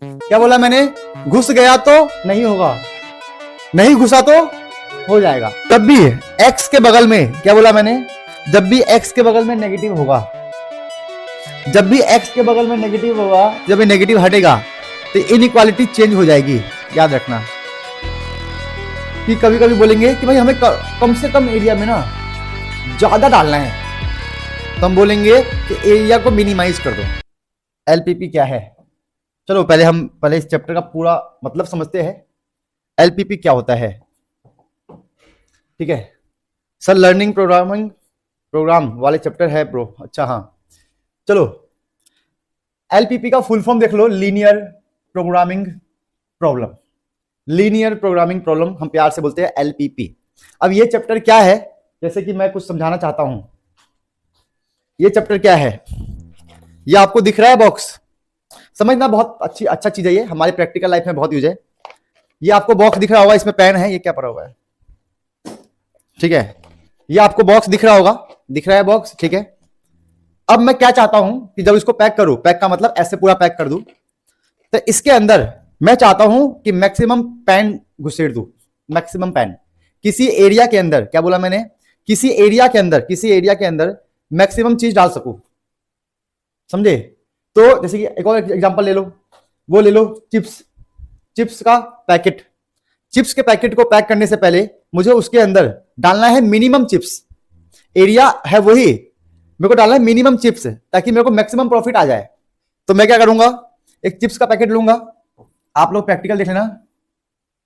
क्या बोला मैंने? घुस गया तो नहीं होगा, नहीं घुसा तो हो जाएगा। तब भी x के बगल में, क्या बोला मैंने? जब भी x के बगल में नेगेटिव होगा, जब भी x के बगल में नेगेटिव होगा, जब ये नेगेटिव हटेगा तो इनइक्वालिटी चेंज हो जाएगी। याद रखना कि कभी कभी बोलेंगे कि भाई हमें कम से कम एरिया में ना ज्यादा डालना है, तो हम बोलेंगे कि एरिया को मिनिमाइज कर दो। एलपीपी क्या है? चलो पहले इस चैप्टर का पूरा मतलब समझते हैं। एलपीपी क्या होता है? ठीक है सर, लर्निंग प्रोग्राम वाले चैप्टर है ब्रो। अच्छा हाँ, चलो एलपीपी का फुल फॉर्म देख लो, linear programming problem. Linear programming problem हम प्यार से बोलते हैं एलपीपी। अब ये चैप्टर क्या है, जैसे कि मैं कुछ समझाना चाहता हूं। ये चैप्टर क्या है, ये आपको दिख रहा है बॉक्स? समझना बहुत अच्छा चीज है, ये हमारे प्रैक्टिकल लाइफ में बहुत यूज है। ये आपको बॉक्स दिख रहा होगा, इसमें पेन है, ये क्या पड़ा हुआ है? ठीक है, ये आपको बॉक्स दिख रहा होगा, दिख रहा है बॉक्स, ठीक है। अब मैं क्या चाहता हूं कि जब इसको पैक करूं, पैक का मतलब ऐसे पूरा पैक कर दूं, तो इसके अंदर मैं चाहता हूं कि मैक्सिमम पेन घुसेड़ दूं। मैक्सिमम पेन किसी एरिया के अंदर, क्या बोला मैंने? किसी एरिया के अंदर मैक्सिमम चीज डाल सकूं, समझे? तो जैसे कि एक और एग्जांपल ले लो, वो ले लो चिप्स का पैकेट। चिप्स के पैकेट को पैक करने से पहले मुझे उसके अंदर डालना है मिनिमम चिप्स। एरिया है वही, मेरे को डालना है मिनिमम चिप्स ताकि मेरे को मैक्सिमम प्रॉफिट आ जाए। तो मैं क्या करूंगा, एक चिप्स का पैकेट लूंगा। आप लोग प्रैक्टिकल देख लेना।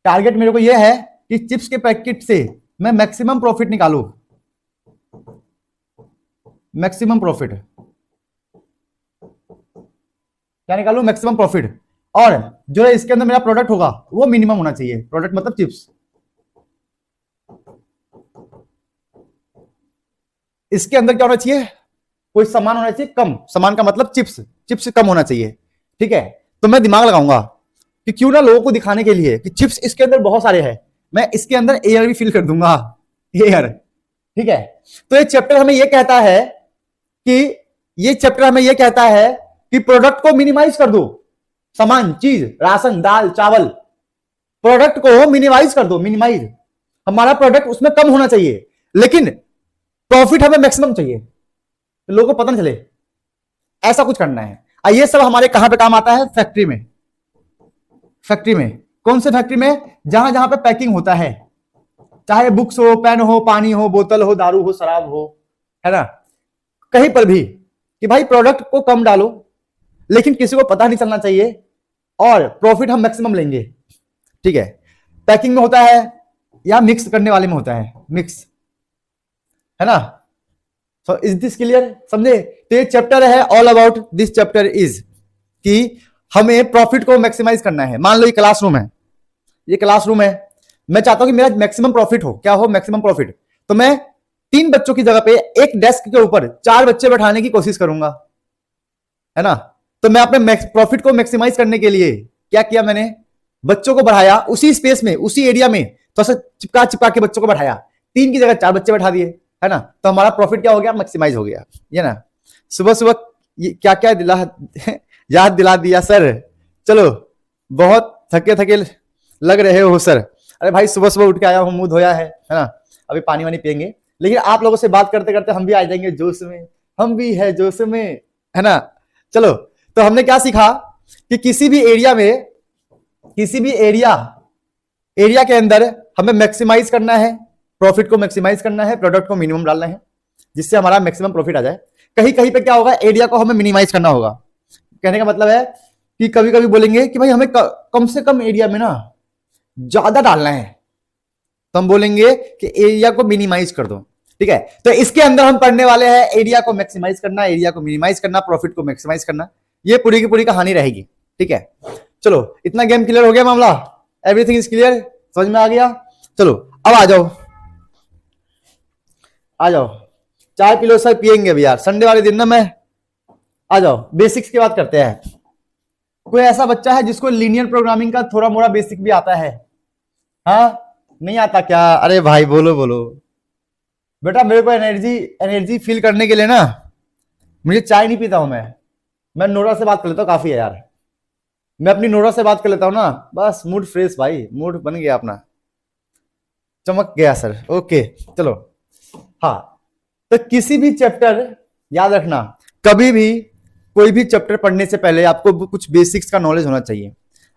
टारगेट मेरे को यह है कि चिप्स के पैकेट से मैं मैक्सिमम प्रॉफिट निकालूं। मैक्सिमम प्रॉफिट क्या निकालूं? Maximum profit. और जो इसके अंदर मेरा प्रोडक्ट होगा वो मिनिमम होना चाहिए। प्रोडक्ट मतलब चिप्स। इसके अंदर क्या होना चाहिए? कोई सामान होना चाहिए कम। सामान का मतलब चिप्स कम होना चाहिए, ठीक है। तो मैं दिमाग लगाऊंगा कि क्यों ना लोगों को दिखाने के लिए कि चिप्स इसके अंदर बहुत सारे हैं, मैं इसके अंदर एयर भी फिल कर दूंगा, एयर, ठीक है। तो ये चैप्टर हमें यह कहता है कि प्रोडक्ट को मिनिमाइज कर दो। सामान, चीज, राशन, दाल, चावल, प्रोडक्ट को मिनिमाइज कर दो। मिनिमाइज, हमारा प्रोडक्ट उसमें कम होना चाहिए लेकिन प्रॉफिट हमें मैक्सिमम चाहिए, तो लोगों को पता नहीं चले, ऐसा कुछ करना है। ये सब हमारे कहां पे काम आता है? फैक्ट्री में। फैक्ट्री में कौन से फैक्ट्री में? जहां जहां पे पैकिंग होता है, चाहे बुक्स हो, पेन हो, पानी हो, बोतल हो, दारू हो, शराब हो, है ना, कहीं पर भी, कि भाई प्रोडक्ट को कम डालो लेकिन किसी को पता नहीं चलना चाहिए और प्रॉफिट हम मैक्सिमम लेंगे, ठीक है। पैकिंग में होता है या मिक्स करने वाले में होता है? मिक्स, है ना। So is this clear? समझे? तो ये चैप्टर है, all about this chapter is कि हमें प्रॉफिट को मैक्सिमाइज करना है। मान लो ये क्लासरूम है, ये क्लासरूम है, मैं चाहता हूं कि मेरा मैक्सिमम प्रॉफिट हो। क्या हो? Maximum profit. तो मैं 3 बच्चों की जगह पे एक डेस्क के ऊपर 4 बच्चे बैठाने की कोशिश करूंगा, है ना। तो मैं अपने प्रॉफिट को मैक्सिमाइज करने के लिए क्या किया? मैंने बच्चों को बढ़ाया उसी स्पेस में, उसी एरिया में, तो ऐसे चिपका के बच्चों को बैठाया। 3 की जगह 4 बच्चे बैठा दिए, है ना। तो हमारा प्रॉफिट क्या हो गया? मैक्सिमाइज हो गया, ये ना। सुबह सुबह क्या क्या याद दिला दिया सर। चलो, बहुत थके थके लग रहे हो सर। अरे भाई, सुबह सुबह उठ के आया हूं, मुंह धोया है ना, अभी पानी वानी पियेंगे। लेकिन आप लोगों से बात करते करते हम भी आ जाएंगे जोश में, हम भी है जोश में, है ना। चलो, तो हमने क्या सीखा कि किसी भी एरिया के अंदर हमें मैक्सिमाइज करना है, प्रॉफिट को मैक्सिमाइज करना है, प्रोडक्ट को मिनिमम डालना है जिससे हमारा मैक्सिमम प्रॉफिट आ जाए। कहीं कहीं पे क्या होगा? एरिया को हमें मिनिमाइज करना होगा। कहने का मतलब है कि कभी कभी बोलेंगे कि भाई हमें कम से कम एरिया में ना ज्यादा डालना है, तो हम बोलेंगे कि एरिया को मिनिमाइज कर दो, ठीक है। तो इसके अंदर हम पढ़ने वाले हैं एरिया को मैक्सिमाइज करना, एरिया को मिनिमाइज करना, प्रॉफिट को मैक्सिमाइज करना। ये पूरी की पूरी कहानी रहेगी, ठीक है। चलो, इतना गेम क्लियर हो गया मामला? Everything is clear? समझ में आ गया? चलो, अब आ जाओ, आ जाओ, चाय पी लो सर। पियेंगे भी यार, संडे वाले दिन ना। मैं आ जाओ, बेसिक्स की बात करते हैं। कोई ऐसा बच्चा है जिसको लीनियर प्रोग्रामिंग का थोड़ा मोड़ा बेसिक भी आता है? हाँ, नहीं आता क्या? अरे भाई, बोलो बोलो बेटा। मेरे को एनर्जी फील करने के लिए ना, मुझे चाय नहीं पीता हूं मैं नोरा से बात कर लेता हूँ, काफी है यार। मैं अपनी नोरा से बात कर लेता हूँ ना, बस मूड फ्रेश भाई, मूड बन गया अपना, चमक गया सर। ओके चलो। हाँ, तो किसी भी चैप्टर, याद रखना, कभी भी कोई भी चैप्टर पढ़ने से पहले आपको कुछ बेसिक्स का नॉलेज होना चाहिए।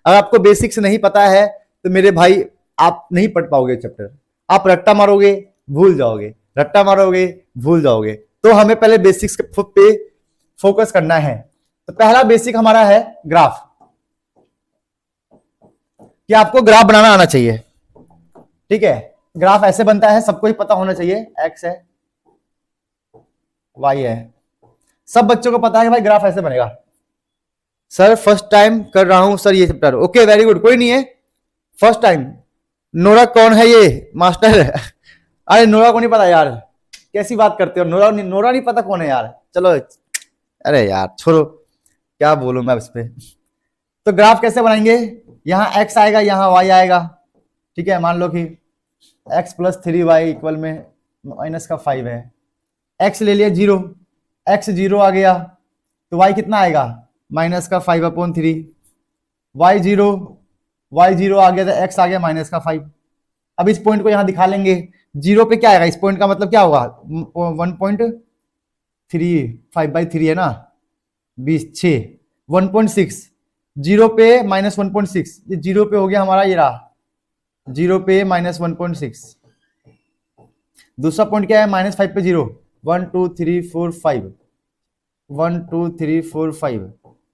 अगर आपको बेसिक्स नहीं पता है तो मेरे भाई आप नहीं पढ़ पाओगे चैप्टर, आप रट्टा मारोगे भूल जाओगे, रट्टा मारोगे भूल जाओगे। तो हमें पहले बेसिक्स पे फोकस करना है। तो पहला बेसिक हमारा है ग्राफ, कि आपको ग्राफ बनाना आना चाहिए। ठीक है, ग्राफ ऐसे बनता है, सबको ही पता होना चाहिए, एक्स है वाई है, सब बच्चों को पता है कि भाई ग्राफ ऐसे बनेगा। सर फर्स्ट टाइम कर रहा हूं सर ये चैप्टर। ओके वेरी गुड, कोई नहीं है, फर्स्ट टाइम। नोरा कौन है ये मास्टर? अरे नोरा को नहीं पता यार, कैसी बात करते हो, नोरा नहीं पता कौन है यार, चलो। अरे यार छोड़ो, क्या बोलूं मैं इस पे। तो ग्राफ कैसे बनाएंगे, यहां एक्स आएगा, यहां वाई आएगा। ठीक है, मान लो कि एक्स प्लस 3y इक्वल में माइनस का 5 है, एक्स ले लिया 0, एक्स 0 आ गया तो y कितना आएगा, माइनस का 5/3, y 0 आ गया तो x आ गया माइनस का 5। अब इस पॉइंट को यहां दिखा लेंगे, 0 पे क्या आएगा, इस पॉइंट का मतलब क्या होगा, 1.3, 5/3 है ना, 6, 1.6, 0 पे माइनस 1.6, ये 0 पे हो गया हमारा, ये रहा 0 पे माइनस 1.6। दूसरा पॉइंट क्या है, -5 पे 0, 1 2 3 4 5, 1 2 3 4 5,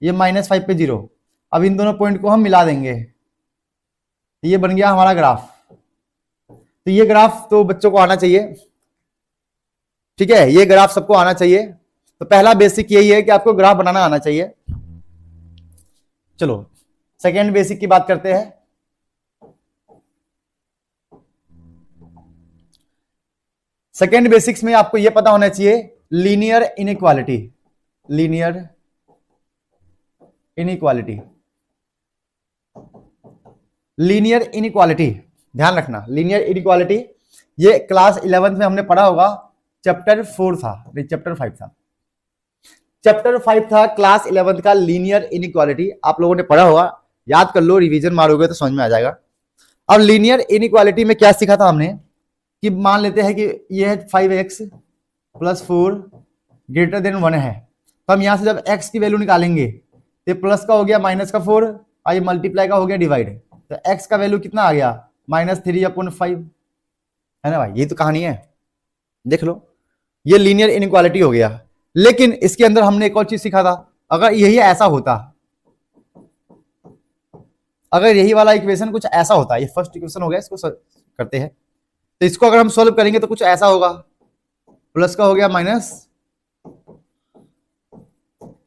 ये -5 पे 0। अब इन दोनों पॉइंट को हम मिला देंगे, ये बन गया हमारा ग्राफ। तो ये ग्राफ तो बच्चों को आना चाहिए, ठीक है, ये ग्राफ सबको आना चाहिए। तो पहला बेसिक यही है कि आपको ग्राफ बनाना आना चाहिए। चलो सेकेंड बेसिक की बात करते हैं। सेकेंड बेसिक्स में आपको यह पता होना चाहिए linear inequality, linear inequality, linear inequality, ध्यान रखना लीनियर इनइक्वालिटी, ये क्लास 11th में हमने पढ़ा होगा, चैप्टर 4 था, नहीं चैप्टर 5 था, चैप्टर 5 था क्लास 11th का, लीनियर इनइक्वालिटी आप लोगों ने पढ़ा होगा, याद कर लो, रिवीजन मारोगे तो समझ में आ जाएगा। अब लीनियर इनइक्वालिटी में क्या सीखा था हमने, कि मान लेते हैं कि ये है 5x + 4 > 1 है, तो हम यहां से जब x की वैल्यू निकालेंगे तो प्लस का हो गया माइनस का 4, और ये मल्टीप्लाई का हो गया डिवाइड, तो x का वैल्यू कितना आ गया, -3/5, है ना भाई, ये तो कहानी है, देख लो, ये लीनियर इनइक्वालिटी हो गया। लेकिन इसके अंदर हमने एक और चीज सीखा था, अगर यही ऐसा होता, अगर यही वाला इक्वेशन कुछ ऐसा होता, ये फर्स्ट इक्वेशन हो गया, इसको करते हैं, तो इसको अगर हम सॉल्व करेंगे तो कुछ ऐसा होगा, प्लस का हो गया माइनस,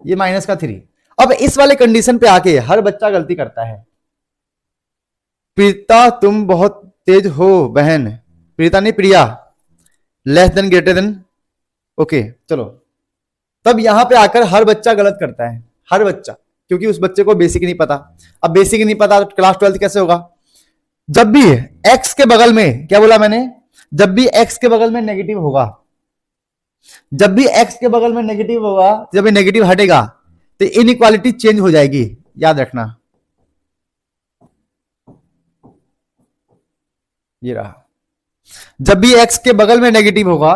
ये -3। अब इस वाले कंडीशन पे आके हर बच्चा गलती करता है, प्रीता तुम बहुत तेज हो बहन, प्रीता नहीं प्रिया, <> ओके चलो। तब यहां पे आकर हर बच्चा गलत करता है, हर बच्चा, क्योंकि उस बच्चे को बेसिक नहीं पता। अब बेसिक नहीं पता तो क्लास 12th कैसे होगा। जब भी x के बगल में, क्या बोला मैंने, जब भी x के बगल में नेगेटिव होगा, जब भी x के बगल में नेगेटिव होगा, जब ये नेगेटिव हटेगा तो इनइक्वालिटी चेंज हो जाएगी, याद रखना, ये रहा, जब भी x के बगल में नेगेटिव होगा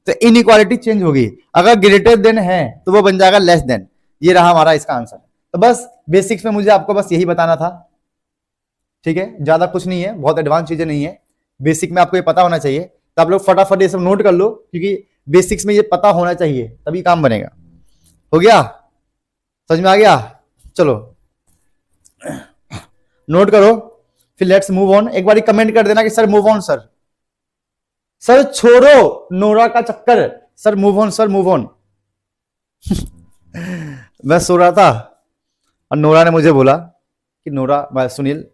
तो इनइक्वालिटी चेंज होगी, अगर ग्रेटर देन है तो वो बन जाएगा लेस देन, ये रहा हमारा इसका आंसर। तो बस बेसिक्स में मुझे आपको बस यही बताना था, ठीक है, ज्यादा कुछ नहीं है, बहुत एडवांस चीजें नहीं है, बेसिक में आपको ये पता होना चाहिए। तो आप लोग फटाफट ये सब नोट कर लो, क्योंकि बेसिक्स में ये पता होना चाहिए तभी काम बनेगा। हो गया, समझ में आ गया, चलो नोट करो, फिर लेट्स मूव ऑन। एक बार कमेंट कर देना कि sir move on, sir sir छोड़ो नोरा का चक्कर, sir move on, sir move on. मैं सो रहा था और नोरा ने मुझे बोला कि नोरा, सुनील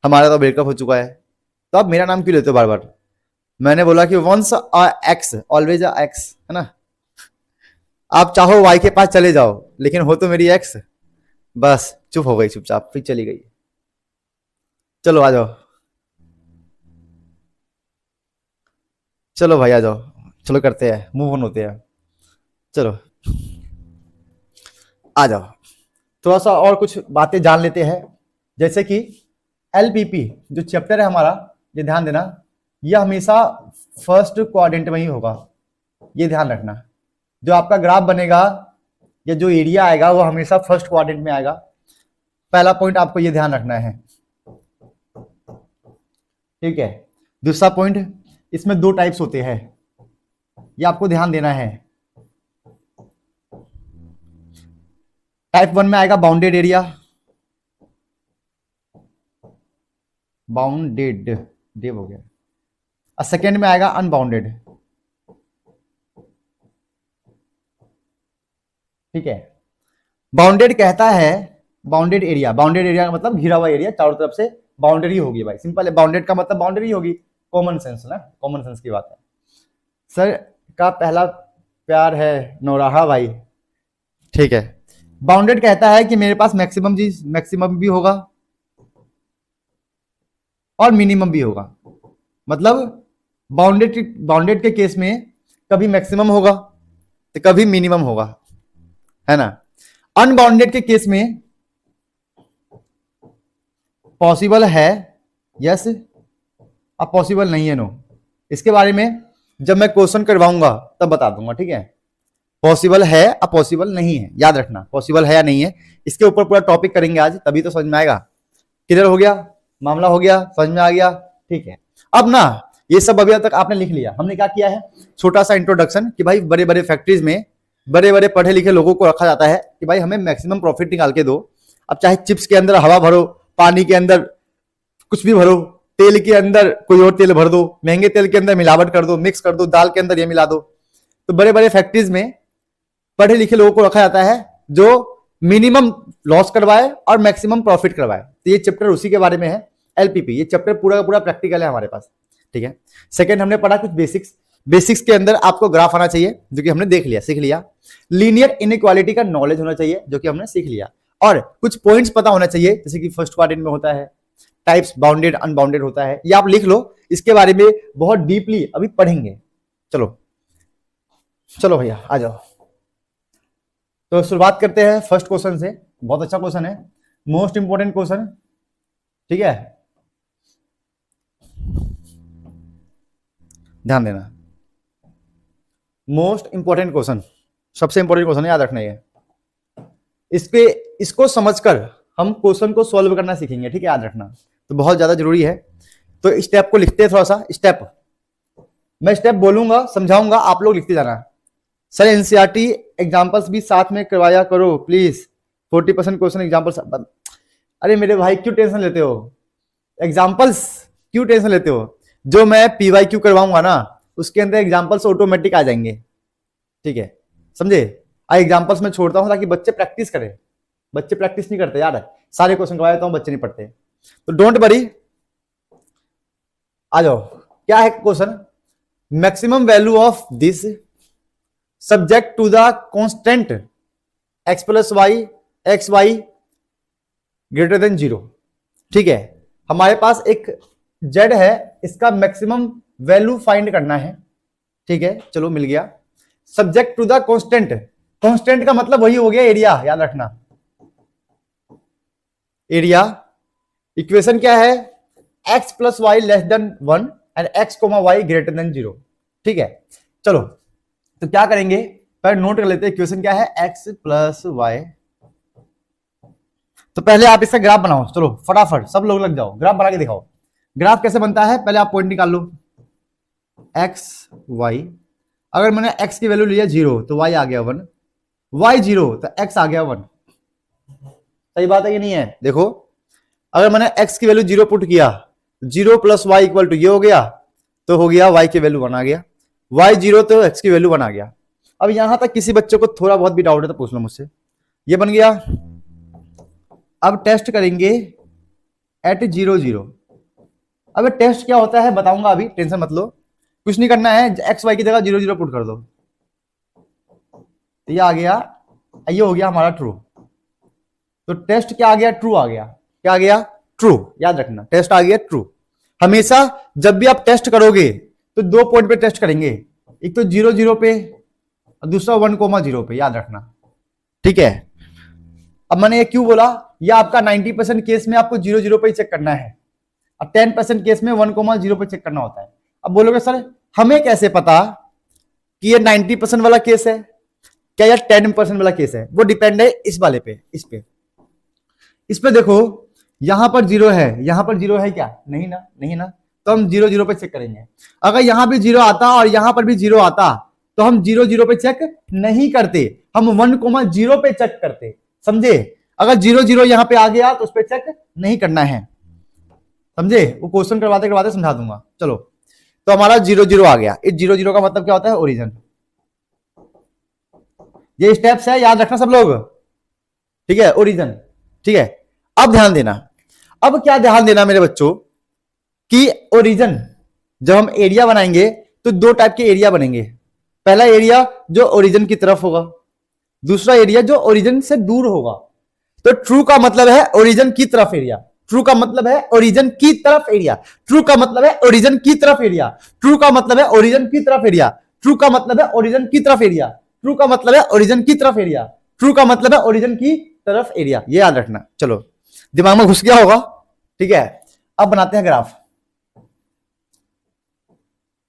हमारा तो ब्रेकअप हो चुका है, तो आप मेरा नाम क्यों लेते हो बार बार। मैंने बोला कि वंस एक्स ऑलवेज एक्स, है ना, आप चाहो वाई के पास चले जाओ लेकिन हो तो मेरी एक्स। बस चुप हो गई, चुपचाप फिर चली गई। चलो आ जाओ, चलो भाई आ जाओ, चलो करते हैं, मूव ऑन होते हैं, चलो आ जाओ, थोड़ा सा और कुछ बातें जान लेते हैं। जैसे कि एलपीपी जो चैप्टर है हमारा, ये ध्यान देना, यह हमेशा फर्स्ट क्वाड्रेंट में ही होगा, ये ध्यान रखना। जो आपका ग्राफ बनेगा या जो एरिया आएगा वो हमेशा फर्स्ट क्वाड्रेंट में आएगा। पहला पॉइंट आपको ये ध्यान रखना है, ठीक है। दूसरा पॉइंट, इसमें दो टाइप्स होते हैं, ये आपको ध्यान देना है। टाइप 1 में आएगा बाउंडेड एरिया, बाउंडेड डेव हो गया, और सेकेंड में आएगा अनबाउंडेड, ठीक है। बाउंडेड कहता है, बाउंडेड एरिया का मतलब घिरा हुआ एरिया, चारों तरफ से बाउंड्री होगी भाई, सिंपल है। बाउंडेड का मतलब बाउंड्री होगी, कॉमन सेंस ना, कॉमन सेंस की बात है। सर का पहला प्यार है नौराहा भाई, ठीक है। बाउंडेड कहता है कि मेरे पास मैक्सिमम भी होगा और मिनिमम भी होगा, मतलब बाउंडेड के केस में कभी मैक्सिमम होगा तो कभी मिनिमम होगा, है ना। अनबाउंडेड के केस में पॉसिबल है यस, अब पॉसिबल नहीं है नो। इसके बारे में जब मैं क्वेश्चन करवाऊंगा तब बता दूंगा, ठीक है। पॉसिबल है अब पॉसिबल नहीं है, याद रखना, पॉसिबल है या नहीं है, इसके ऊपर पूरा टॉपिक करेंगे आज, तभी तो समझ में आएगा। क्लियर हो गया, मामला हो गया, समझ में आ गया, ठीक है। अब ना ये सब अभी तक आपने लिख लिया, हमने क्या किया है, छोटा सा इंट्रोडक्शन कि भाई बड़े बड़े फैक्ट्रीज में बड़े बड़े पढ़े लिखे लोगों को रखा जाता है कि भाई हमें मैक्सिमम प्रॉफिट निकाल के दो। अब चाहे चिप्स के अंदर हवा भरो, पानी के अंदर कुछ भी भरो, तेल के अंदर कोई और तेल भर दो, महंगे तेल के अंदर मिलावट कर दो, मिक्स कर दो, दाल के अंदर ये मिला दो। तो बड़े बड़े फैक्ट्रीज में पढ़े लिखे लोगों को रखा जाता है जो मिनिमम लॉस करवाए और मैक्सिमम प्रॉफिट करवाए। तो ये चैप्टर उसी के बारे में है, एलपीपी। ये चैप्टर पूरा का पूरा प्रैक्टिकल है हमारे पास, ठीक है। सेकंड हमने पढ़ा कुछ बेसिक्स के अंदर आपको ग्राफ आना चाहिए, जो कि हमने देख लिया, सीख लिया। लीनियर इनइक्वालिटी का नॉलेज होना चाहिए, जो कि हमने सीख लिया। और कुछ पॉइंट्स पता होना चाहिए, जैसे कि फर्स्ट क्वाड्रेंट में होता है, टाइप्स बाउंडेड अनबाउंडेड होता है, ये आप लिख लो। इसके बारे में बहुत डीपली अभी पढ़ेंगे। चलो चलो भैया आ जाओ। तो शुरुआत करते हैं फर्स्ट क्वेश्चन से, बहुत अच्छा क्वेश्चन है, मोस्ट इंपोर्टेंट क्वेश्चन, ठीक है, ध्यान देना। मोस्ट इंपोर्टेंट क्वेश्चन, सबसे इंपोर्टेंट क्वेश्चन याद रखना है। इसको समझकर हम क्वेश्चन को सॉल्व करना सीखेंगे, ठीक है, याद रखना, तो बहुत ज्यादा जरूरी है। तो स्टेप को लिखते हैं, थोड़ा सा स्टेप, मैं स्टेप बोलूंगा, समझाऊंगा, आप लोग लिखते जाना। सर एनसीईआरटी एग्जांपल्स भी साथ में करवाया करो प्लीज, 40% क्वेश्चन एग्जांपल्स। अरे मेरे भाई क्यों टेंशन लेते हो, एग्जांपल्स क्यों टेंशन लेते हो, जो मैं पीवाईक्यू करवाऊंगा ना उसके अंदर एग्जांपल्स ऑटोमेटिक आ जाएंगे, ठीक है, समझे। एग्जांपल्स में छोड़ता हूं ताकि बच्चे प्रैक्टिस करें, बच्चे प्रैक्टिस नहीं करते यार, सारे क्वेश्चन करवा देता हूं, बच्चे नहीं पढ़ते। तो डोंट वरी, आ जाओ। क्या है question, maximum value of this subject to the constant x plus y x y greater than 0, ठीक है। हमारे पास एक z है, इसका मैक्सिमम वैल्यू फाइंड करना है, ठीक है, चलो मिल गया। Subject to the constant, constant का मतलब वही हो गया एरिया, याद रखना, एरिया। इक्वेशन क्या है, x plus y less than 1 and x comma y greater than 0, ठीक है। चलो तो क्या करेंगे, पहले नोट कर लेते हैं इक्वेशन क्या है, x प्लस वाई। तो पहले आप इसका ग्राफ बनाओ, चलो फटाफट सब लोग लग जाओ, ग्राफ बना के दिखाओ। ग्राफ कैसे बनता है, पहले आप पॉइंट निकाल लो, x y, अगर मैंने x की वैल्यू लिया 0 तो y आ गया 1, y 0 तो x आ गया 1। सही बात है कि नहीं है, देखो अगर मैंने x की वैल्यू 0 पुट किया, 0 प्लस वाई इक्वल टू ये हो गया, तो हो गया y की वैल्यू 1 आ गया, y 0 तो x की वैल्यू 1 आ गया। अब यहां तक किसी बच्चे को थोड़ा बहुत भी डाउट है तो पूछ लो मुझसे, ये बन गया। अब टेस्ट करेंगे एट 0 0। अब टेस्ट क्या होता है बताऊंगा, अभी टेंशन मत लो, कुछ नहीं करना है, एक्स वाई की जगह 0 0 पुट कर दो, तो ये आ गया, ये हो गया हमारा ट्रू। तो टेस्ट क्या आ गया, ट्रू आ गया, क्या आ गया, ट्रू, याद रखना टेस्ट आ गया ट्रू। हमेशा जब भी आप टेस्ट करोगे तो 2 पॉइंट पे टेस्ट करेंगे, एक तो 0 0 पे और दूसरा 1 0 पे, याद रखना, ठीक है। अब मैंने ये क्यों बोला, या आपका 90% केस में आपको 0 0 पे चेक करना है, और 10% केस में 1,0 पे चेक करना होता है। अब बोलोगे सर हमें कैसे पता कि ये 90% वाला केस है क्या या 10% वाला केस है? वो डिपेंड है इस वाले पे, इस पे देखो, यहां पर 0 है, यहां पर 0 है क्या? नहीं ना, नहीं ना, तो हम 0 0 पे चेक करेंगे। अगर यहां भी 0 आता और यहां पर भी 0 आता तो हम 0 0 पे चेक नहीं करते, हम 1,0 पे चेक करते, समझे? अगर 0 0 यहां पे आ गया तो उस पर चेक नहीं करना है, समझे? वो क्वेश्चन करवाते करवाते समझा दूंगा। चलो, तो हमारा 0 0 आ गया। इस 0 0 का मतलब क्या होता है? ओरिजिन। ये स्टेप्स है, याद रखना सब लोग, ठीक है? ओरिजिन, ठीक है? अब ध्यान देना, अब क्या ध्यान देना मेरे बच्चों कि ओरिजिन जब हम एरिया बनाएंगे तो दो टाइप के एरिया बनेंगे। पहला एरिया जो ओरिजिन की तरफ होगा, दूसरा एरिया जो ओरिजिन से दूर होगा। तो ट्रू का मतलब है ओरिजिन की तरफ एरिया, ट्रू का मतलब है ओरिजिन की तरफ एरिया, ट्रू का मतलब है ओरिजिन की तरफ एरिया, ट्रू का मतलब है ओरिजिन की तरफ एरिया, ट्रू का मतलब है ओरिजिन की तरफ एरिया, ट्रू का मतलब है ओरिजिन की तरफ एरिया, ट्रू का मतलब है ओरिजिन की तरफ एरिया। ये याद रखना। चलो, दिमाग में घुस गया होगा, ठीक है? अब बनाते हैं ग्राफ।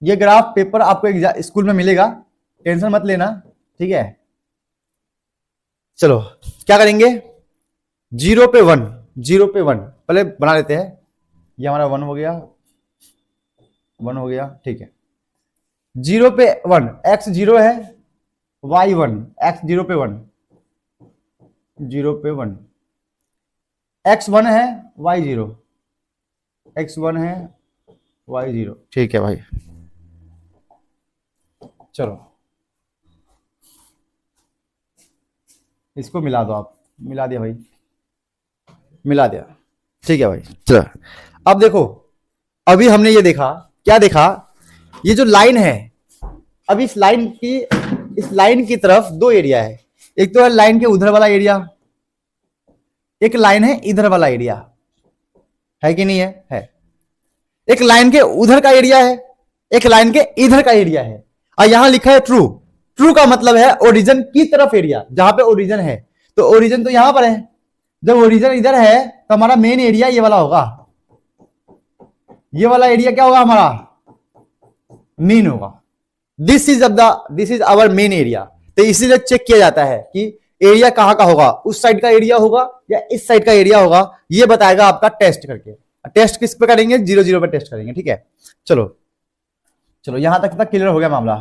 ये ग्राफ पेपर आपको स्कूल में मिलेगा, टेंशन मत लेना, ठीक है? चलो क्या करेंगे, 0 पे 1, 0 पे 1 पहले बना लेते हैं। ये हमारा 1 हो गया, 1 हो गया, ठीक है? 0 पे 1, x 0 है, y 1, x 0 पे 1, 0 पे 1, x 1 है, y 0, x 1 है, y 0, ठीक है भाई? चलो इसको मिला दो आप, मिला दिया भाई, मिला दिया, ठीक है भाई? चलो अब देखो, अभी हमने ये देखा, क्या देखा? ये जो लाइन है, अब इस लाइन की तरफ दो एरिया है। एक तो है लाइन के उधर वाला एरिया, एक लाइन है इधर वाला एरिया, है कि नहीं है? है। एक लाइन के उधर का एरिया है, एक लाइन के इधर का एरिया है, और यहां लिखा है ट्रू। ट्रू का मतलब है ओरिजिन की तरफ एरिया, जहां पे ओरिजिन है। तो ओरिजिन तो यहां पर है, जब ओरिजिन इधर है तो हमारा मेन एरिया ये वाला होगा, ये वाला एरिया क्या होगा? हमारा मेन होगा। This is our main area. तो इसीलिए चेक किया जाता है कि एरिया कहां का होगा, उस साइड का एरिया होगा या इस साइड का एरिया होगा, ये बताएगा आपका टेस्ट करके। टेस्ट किस पे करेंगे? 0 0 पे टेस्ट करेंगे, ठीक है? चलो चलो, यहां तक क्लियर हो गया मामला,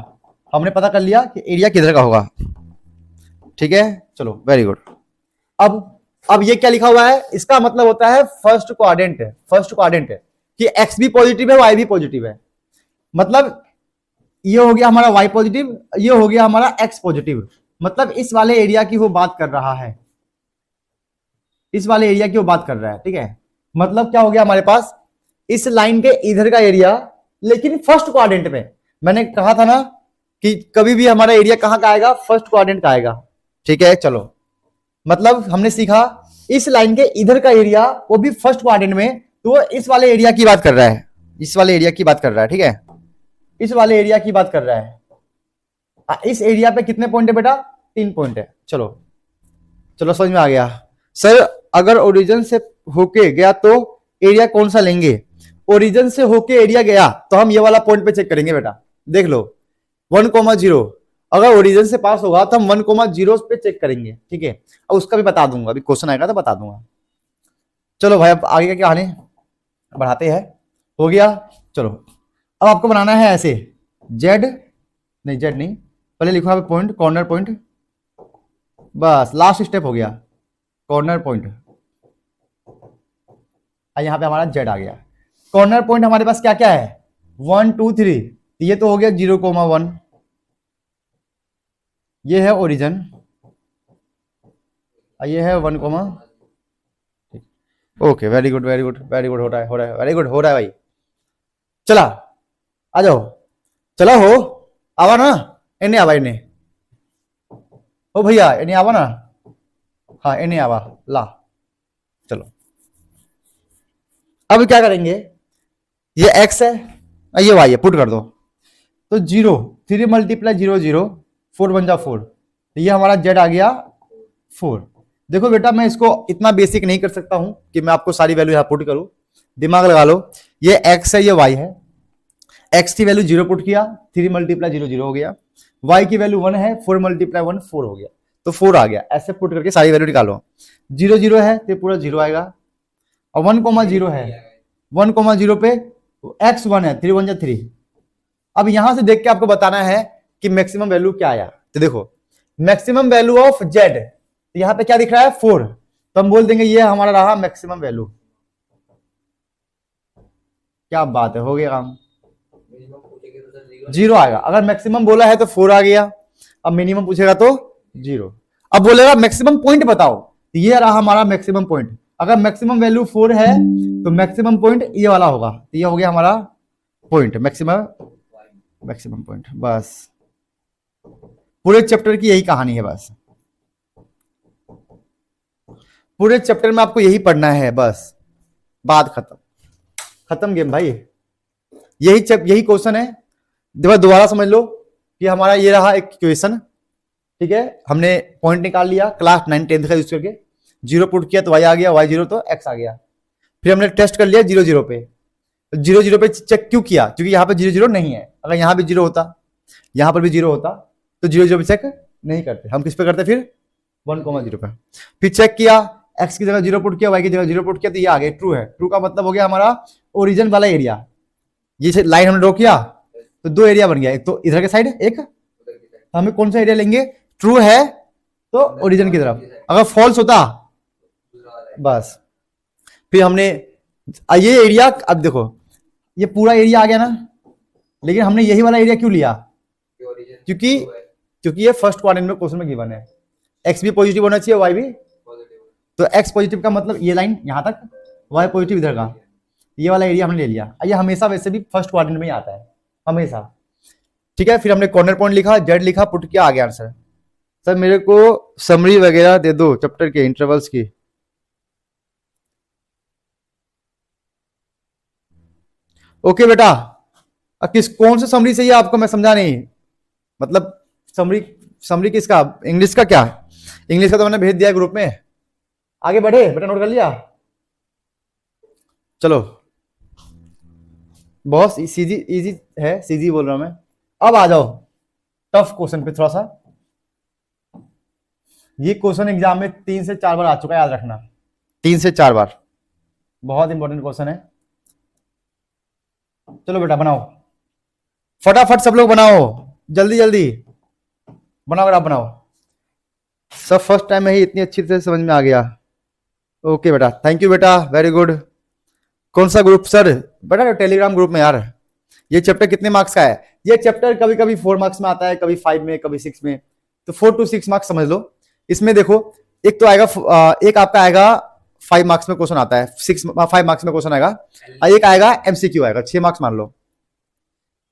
हमने पता कर लिया कि एरिया किधर का होगा, ठीक है? चलो वेरी गुड। अब ये क्या लिखा हुआ है? इसका मतलब होता है फर्स्ट क्वाड्रेंट, फर्स्ट क्वाड्रेंट कि x भी पॉजिटिव है, y भी पॉजिटिव है। मतलब ये हो गया हमारा y पॉजिटिव, ये हो गया हमारा x पॉजिटिव। मतलब इस वाले एरिया की वो बात कर रहा है, इस वाले एरिया की वो बात कर रहा है, ठीक है? मतलब क्या हो गया हमारे पास? इस लाइन के इधर का एरिया, लेकिन फर्स्ट क्वाड्रेंट में। मैंने कहा था ना कि कभी भी हमारा एरिया कहां का आएगा? फर्स्ट क्वाड्रेंट का आएगा, ठीक है? चलो, मतलब हमने सीखा इस लाइन के इधर का एरिया वो भी फर्स्ट क्वाड्रेंट में, तो वो इस वाले एरिया की बात कर रहा है, इस वाले एरिया की बात कर रहा है, ठीक है? इस वाले एरिया की बात कर रहा है। इस एरिया पे कितने पॉइंट है बेटा? 3 पॉइंट है। चलो चलो, समझ में आ गया। सर अगर ओरिजिन से होके गया तो एरिया कौन सा लेंगे? ओरिजिन से होके एरिया गया तो हम ये वाला पॉइंट पे चेक करेंगे बेटा, देख लो 1,0। अगर ओरिजिन से पास होगा तो हम 1,0 पे चेक करेंगे, ठीक है? अब उसका भी बता दूंगा, अभी क्वेश्चन आएगा तो बता दूंगा। चलो भाई, अब आगे का क्या कहानी बढ़ाते हैं। हो गया। चलो अब आपको बनाना है ऐसे, जेड नहीं, पहले लिखो यहाँ पे पॉइंट, कॉर्नर पॉइंट, बस लास्ट स्टेप हो गया, कॉर्नर पॉइंट। यहाँ पे हमारा जेड आ गया। कॉर्नर पॉइंट हमारे पास क्या क्या है? 1 2 3, ये तो हो गया 0,1, ये है ओरिजिन, ये है 1, okay very good very good very good, हो रहा है वेरी गुड, हो रहा है भाई। चला आ जाओ, चला हो आवा ना, इन्हें आवा, इन्हें ओ भैया इन्हें आवा ना, हाँ इन्हें आवा ला। चलो अब क्या करेंगे? ये x है, ये y है, पुट कर दो। तो 0 3 × 0 0, 4 1 जा 4, ये हमारा z आ गया 4। देखो बेटा, मैं इसको इतना बेसिक नहीं कर सकता हूं कि मैं आपको सारी वैल्यू यहां पुट करूं। दिमाग लगा लो, ये x है, ये y है। x की वैल्यू 0 पुट किया, 3 मल्टीप्लाई 0 0 हो गया। y की वैल्यू 1 है, 4 मल्टीप्लाई 1 4 हो गया, तो 4 आ गया। ऐसे पुट करके सारी वैल्यू निकालो। 0 0 है तो पूरा 0 आएगा, और 1,0 है, 1,0 पे x 1 है, 3 1 जा 3। अब यहां से देख के आपको बताना है कि मैक्सिमम वैल्यू क्या आया। तो देखो, मैक्सिमम वैल्यू ऑफ z, यहां पे क्या दिख रहा है 4, तो हम बोल देंगे ये हमारा रहा मैक्सिमम वैल्यू। क्या बात है, हो गया काम। 0 आएगा, अगर मैक्सिमम बोला है तो 4 आ गया। अब मिनिमम पूछेगा तो 0। अब बोलेगा मैक्सिमम पॉइंट बताओ, ये रहा हमारा मैक्सिमम पॉइंट। अगर मैक्सिमम वैल्यू 4 है तो मैक्सिमम पॉइंट ये वाला होगा, तो ये हो गया हमारा पॉइंट, मैक्सिमम पॉइंट। बस पूरे चैप्टर की यही कहानी है, बस पूरे चैप्टर में आपको यही पढ़ना है, बस बात खत्म, खत्म गेम भाई। यही क्वेश्चन है। दोबारा समझ लो कि हमारा ये रहा एक क्वेश्चन, ठीक है। हमने पॉइंट निकाल लिया क्लास 9 10 का यूज करके, 0 पुट किया तो y आ गया, y 0 तो x आ गया। फिर हमने टेस्ट कर लिया 0 0 पे, तो 0 0 पे चेक क्यों किया, क्योंकि यहाँ पे 0 0 नहीं है। अगर यहाँ भी 0 होता, यहाँ पर भी 0 होता, तो 0 0 पे चेक नहीं करते, हम किस पे करते फिर 1,0 पे। फिर चेक किया, x की जगह 0 पुट किया, y की जगह 0 पुट किया, तो ये आ गया ट्रू है। ट्रू का मतलब हो गया हमारा ओरिजिन वाला एरिया। ये लाइन हमने ड्रॉ किया तो 2 एरिया बन गया, एक तो इधर के साइड, एक हमें कौन सा एरिया लेंगे, ट्रू है तो ओरिजिन की तरफ, अगर फॉल्स होता बस। फिर हमने ये एरिया, अब देखो ये पूरा एरिया आ गया ना, लेकिन हमने यही वाला एरिया क्यों लिया, क्योंकि ये फर्स्ट क्वाड्रेंट में क्वेश्चन में गिवन है। x भी पॉजिटिव होना चाहिए, y भी, तो x पॉजिटिव का मतलब ये लाइन यहां तक, y पॉजिटिव इधर का, ये वाला एरिया हमने ले लिया। ये हमेशा वैसे भी फर्स्ट क्वाड्रेंट में ही आता है, हमेशा, ठीक है। फिर हमने कॉर्नर पॉइंट लिखा, z लिखा, पुट किया, आ गया आंसर। सर मेरे को समरी वगैरह दे दो चैप्टर के इंटरवल्स की। ओके बेटा, कौन सा समरी चाहिए आपको, मैं समझा नहीं, मतलब समरी किसका, इंग्लिश का क्या, इंग्लिश का तो मैंने भेज दिया ग्रुप में। आगे बढ़े बेटा, नोट कर लिया, चलो। बहुत इजी है, सीजी बोल रहा हूं मैं। अब आ जाओ टफ क्वेश्चन पे थोड़ा सा। ये क्वेश्चन एग्जाम में 3 से 4 बार आ चुका है, याद रखना, 3 से 4 बार, बहुत इंपॉर्टेंट क्वेश्चन है। चलो बेटा बनाओ, फटाफट सब लोग बनाओ, जल्दी जल्दी बनाओ, अगर आप बनाओ। सब फर्स्ट टाइम में ही इतनी अच्छी तरह समझ में आ गया। ओके बेटा, थैंक यू बेटा, वेरी गुड। कौन सा ग्रुप सर, बेटा टेलीग्राम ग्रुप में यार। ये चैप्टर कितने मार्क्स का है, ये चैप्टर कभी कभी 4 मार्क्स में आता है, कभी 5 में, कभी 6 में, तो 4 to 6 मार्क्स समझ लो। इसमें देखो एक तो आएगा, एक आपका आएगा 5 मार्क्स में क्वेश्चन आता है, 5 मार्क्स में क्वेश्चन आएगा, और एक आएगा एमसीक्यू आएगा, 6 मार्क्स मान लो।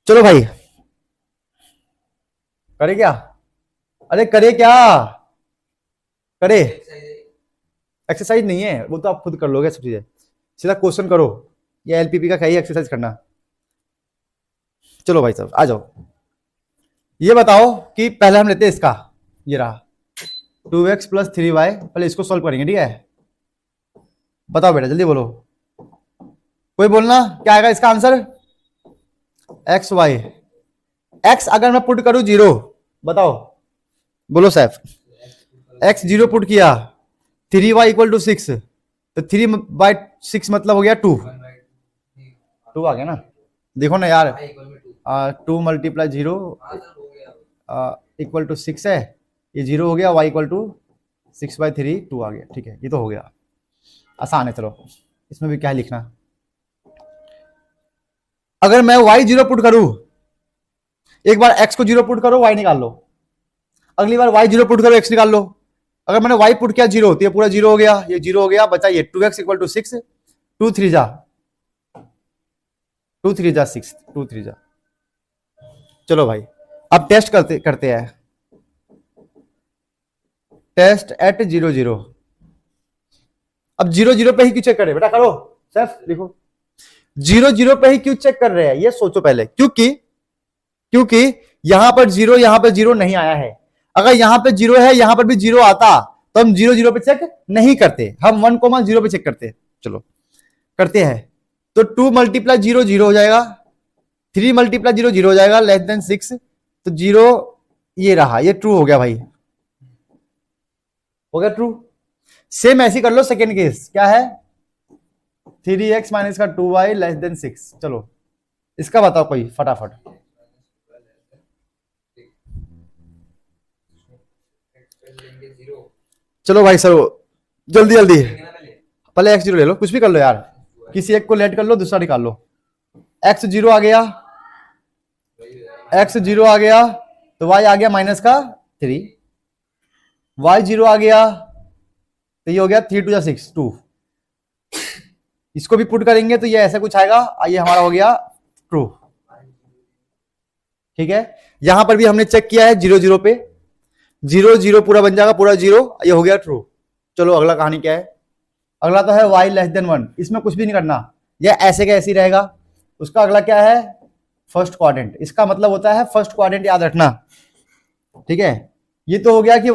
चलो भाई, करे क्या, अरे करे क्या, करे एक्सरसाइज नहीं है वो, तो आप खुद कर लोगे सब चीजें, सीधा क्वेश्चन करो, ये एलपीपी का कहीं एक्सरसाइज करना। चलो भाई साहब आ जाओ, ये बताओ कि पहले हम लेते हैं इसका, ये रहा 2x + 3y, पहले इसको सॉल्व करेंगे, ठीक है। बताओ बेटा जल्दी बोलो, कोई बोलना क्या आएगा इसका आंसर, एक्स वाई। एक्स अगर मैं पुट करूं 0, बताओ, बोलो साहब, x 0 पुट किया, 3y = 6, तो 3/6 मतलब हो गया 2 आ गया ना, देखो ना यार, 2 × 0 = 6 है, ये 0 हो गया, y = 6/3 2 आ गया, ठीक है, ये तो हो गया, आसान है। चलो इसमें भी क्या है लिखना, अगर मैं y 0 पुट करूं, एक बार x को 0 पुट करो, y निकाल लो, अगली बार y 0 पुट करो, x निकाल लो। अगर मैंने y पुट किया 0, तो ये पूरा 0 हो गया, ये 0 हो गया, बचा ये 2x = 6, 2 3 जा 6, 2 3 जा। चलो भाई अब टेस्ट करते हैं, टेस्ट एट 0 0। अब 0 0 पे ही क्यों चेक कर रहे बेटा, करो सेफ लिखो, 0 0 पे ही क्यों चेक कर रहे हैं, ये सोचो पहले, क्योंकि यहां पर 0 नहीं आया है। अगर यहां पे 0 है, यहां पर भी 0 आता, तो हम 0 0 पे चेक नहीं करते, हम 1,0 पे चेक करते हैं। चलो करते हैं। तो 2 × 0 0 हो जाएगा, 3 × 0 0 हो जाएगा, लेस देन 6, तो 0 ये रहा, ये ट्रू हो गया भाई, हो गया ट्रू। सेम ऐसी कर लो सेकेंड केस, क्या है 3x माइनस का 2y लेस देन 6। चलो इसका बताओ कोई फटाफट। चलो भाई सर जल्दी जल्दी, पहले x0 ले लो, कुछ भी कर लो यार, किसी एक को लेट कर लो, दूसरा निकाल लो। x0 आ गया, x0 आ गया, तो y आ गया माइनस का 3, y0 आ गया, तो ये हो गया 3 2 6 2। इसको भी पुट करेंगे तो ये ऐसा कुछ आएगा, ये हमारा हो गया ट्रू। ठीक है, यहां पर भी हमने चेक किया है 0 0 पे, 0 0 पूरा बन जाएगा, पूरा 0, ये हो गया ट्रू। चलो अगला कहानी क्या है, अगला तो है y लेस देन 1, इसमें कुछ भी नहीं करना, ये ऐसे का ऐसे ही रहेगा। उसका अगला क्या है फर्स्ट क्वाड्रेंट, इसका मतलब होता है फर्स्ट क्वाड्रेंट, याद रखना। ठीक है, ये तो हो गया कि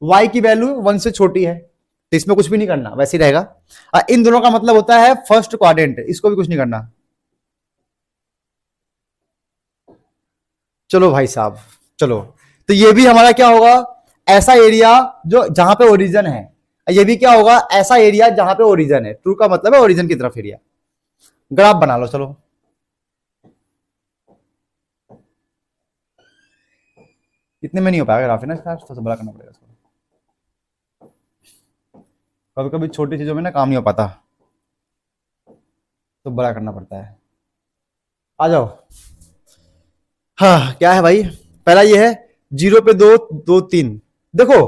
y की वैल्यू 1 से छोटी है, तो इसमें कुछ भी नहीं करना, वैसे ही रहेगा। इन दोनों का मतलब होता है फर्स्ट क्वाड्रेंट, इसको भी कुछ नहीं करना। चलो भाई साहब, चलो तो ये भी हमारा क्या होगा, ऐसा एरिया जो जहां पे ओरिजिन है, ये भी क्या होगा ऐसा एरिया जहां पे ओरिजिन है। ट्रू का मतलब है ओरिजिन की तरफ एरिया। ग्राफ बना लो, चलो इतने में नहीं हो पाएगा ग्राफ, है ना, थोड़ा बड़ा करना पड़ेगा इसको। कभी कभी छोटी चीजों में ना काम नहीं हो पाता, तो बड़ा करना पड़ता है। आ जाओ, हाँ क्या है भाई, पहला ये है 0 पे 2 2 3। देखो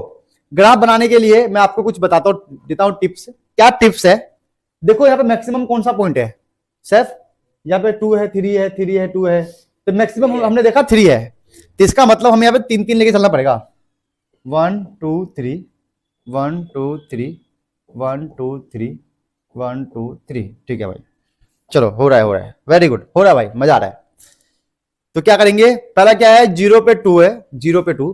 ग्राफ बनाने के लिए मैं आपको कुछ बताता हूं, देता हूं टिप्स। क्या टिप्स है, देखो यहाँ पे मैक्सिमम कौन सा पॉइंट है सैफ, यहाँ पे 2 है 3 है 3 है 2 है, तो मैक्सिमम हमने देखा 3 है, तो इसका मतलब हमें यहाँ पे 3 3 लेके चलना पड़ेगा। 1 2 3 1 2 3 1 2 3 1 2 3। ठीक है भाई, चलो हो रहा है, हो रहा है, वेरी गुड, हो रहा है भाई, मजा आ रहा है। तो क्या करेंगे, पहला क्या है 0 पे 2 है, 0 पे 2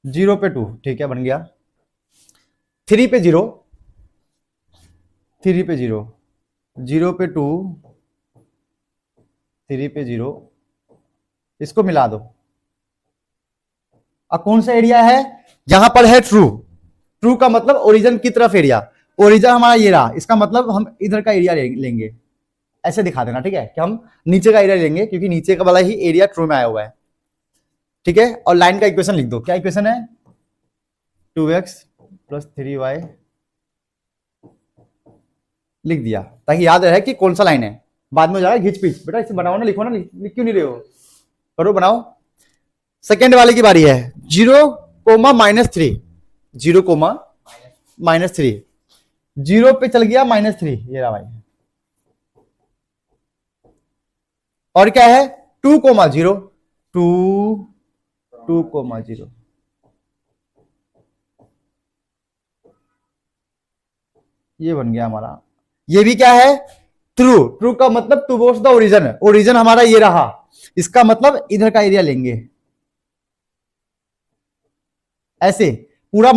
0 पे 2, ठीक है बन गया। 3 पे 0 3 पे 0 0 पे 2 3 पे 0, इसको मिला दो। अब कौन सा एरिया है, यहां पर है ट्रू, ट्रू का मतलब ओरिजिन की तरफ एरिया, ओरिजिन हमारा ये रहा, इसका मतलब हम इधर का एरिया लेंगे, ऐसे दिखा देना। ठीक है, कि हम नीचे का एरिया लेंगे, क्योंकि नीचे का वाला ही एरिया ट्रू में आया हुआ है। ठीक है, और लाइन का इक्वेशन लिख दो, क्या इक्वेशन है 2x + 3y, लिख दिया ताकि याद रहे कि कौन सा लाइन है, बाद में हो जाएगा घिच पिच। बेटा इसे बनाओ ना, लिखो ना, लिख क्यों नहीं रहे हो, करो बनाओ। सेकेंड वाले की बारी है, 0, -3, 0, -3, 0 पे चल गया -3, ये रहा भाई। और क्या है 2, 0 2 2, 0, ये बन गया हमारा। ये भी क्या है ट्रू, ट्रू का मतलब टुवर्ड्स द ओरिजिन, ओरिजिन हमारा ये रहा, इसका मतलब इधर का एरिया लेंगे। ऐसे पूरा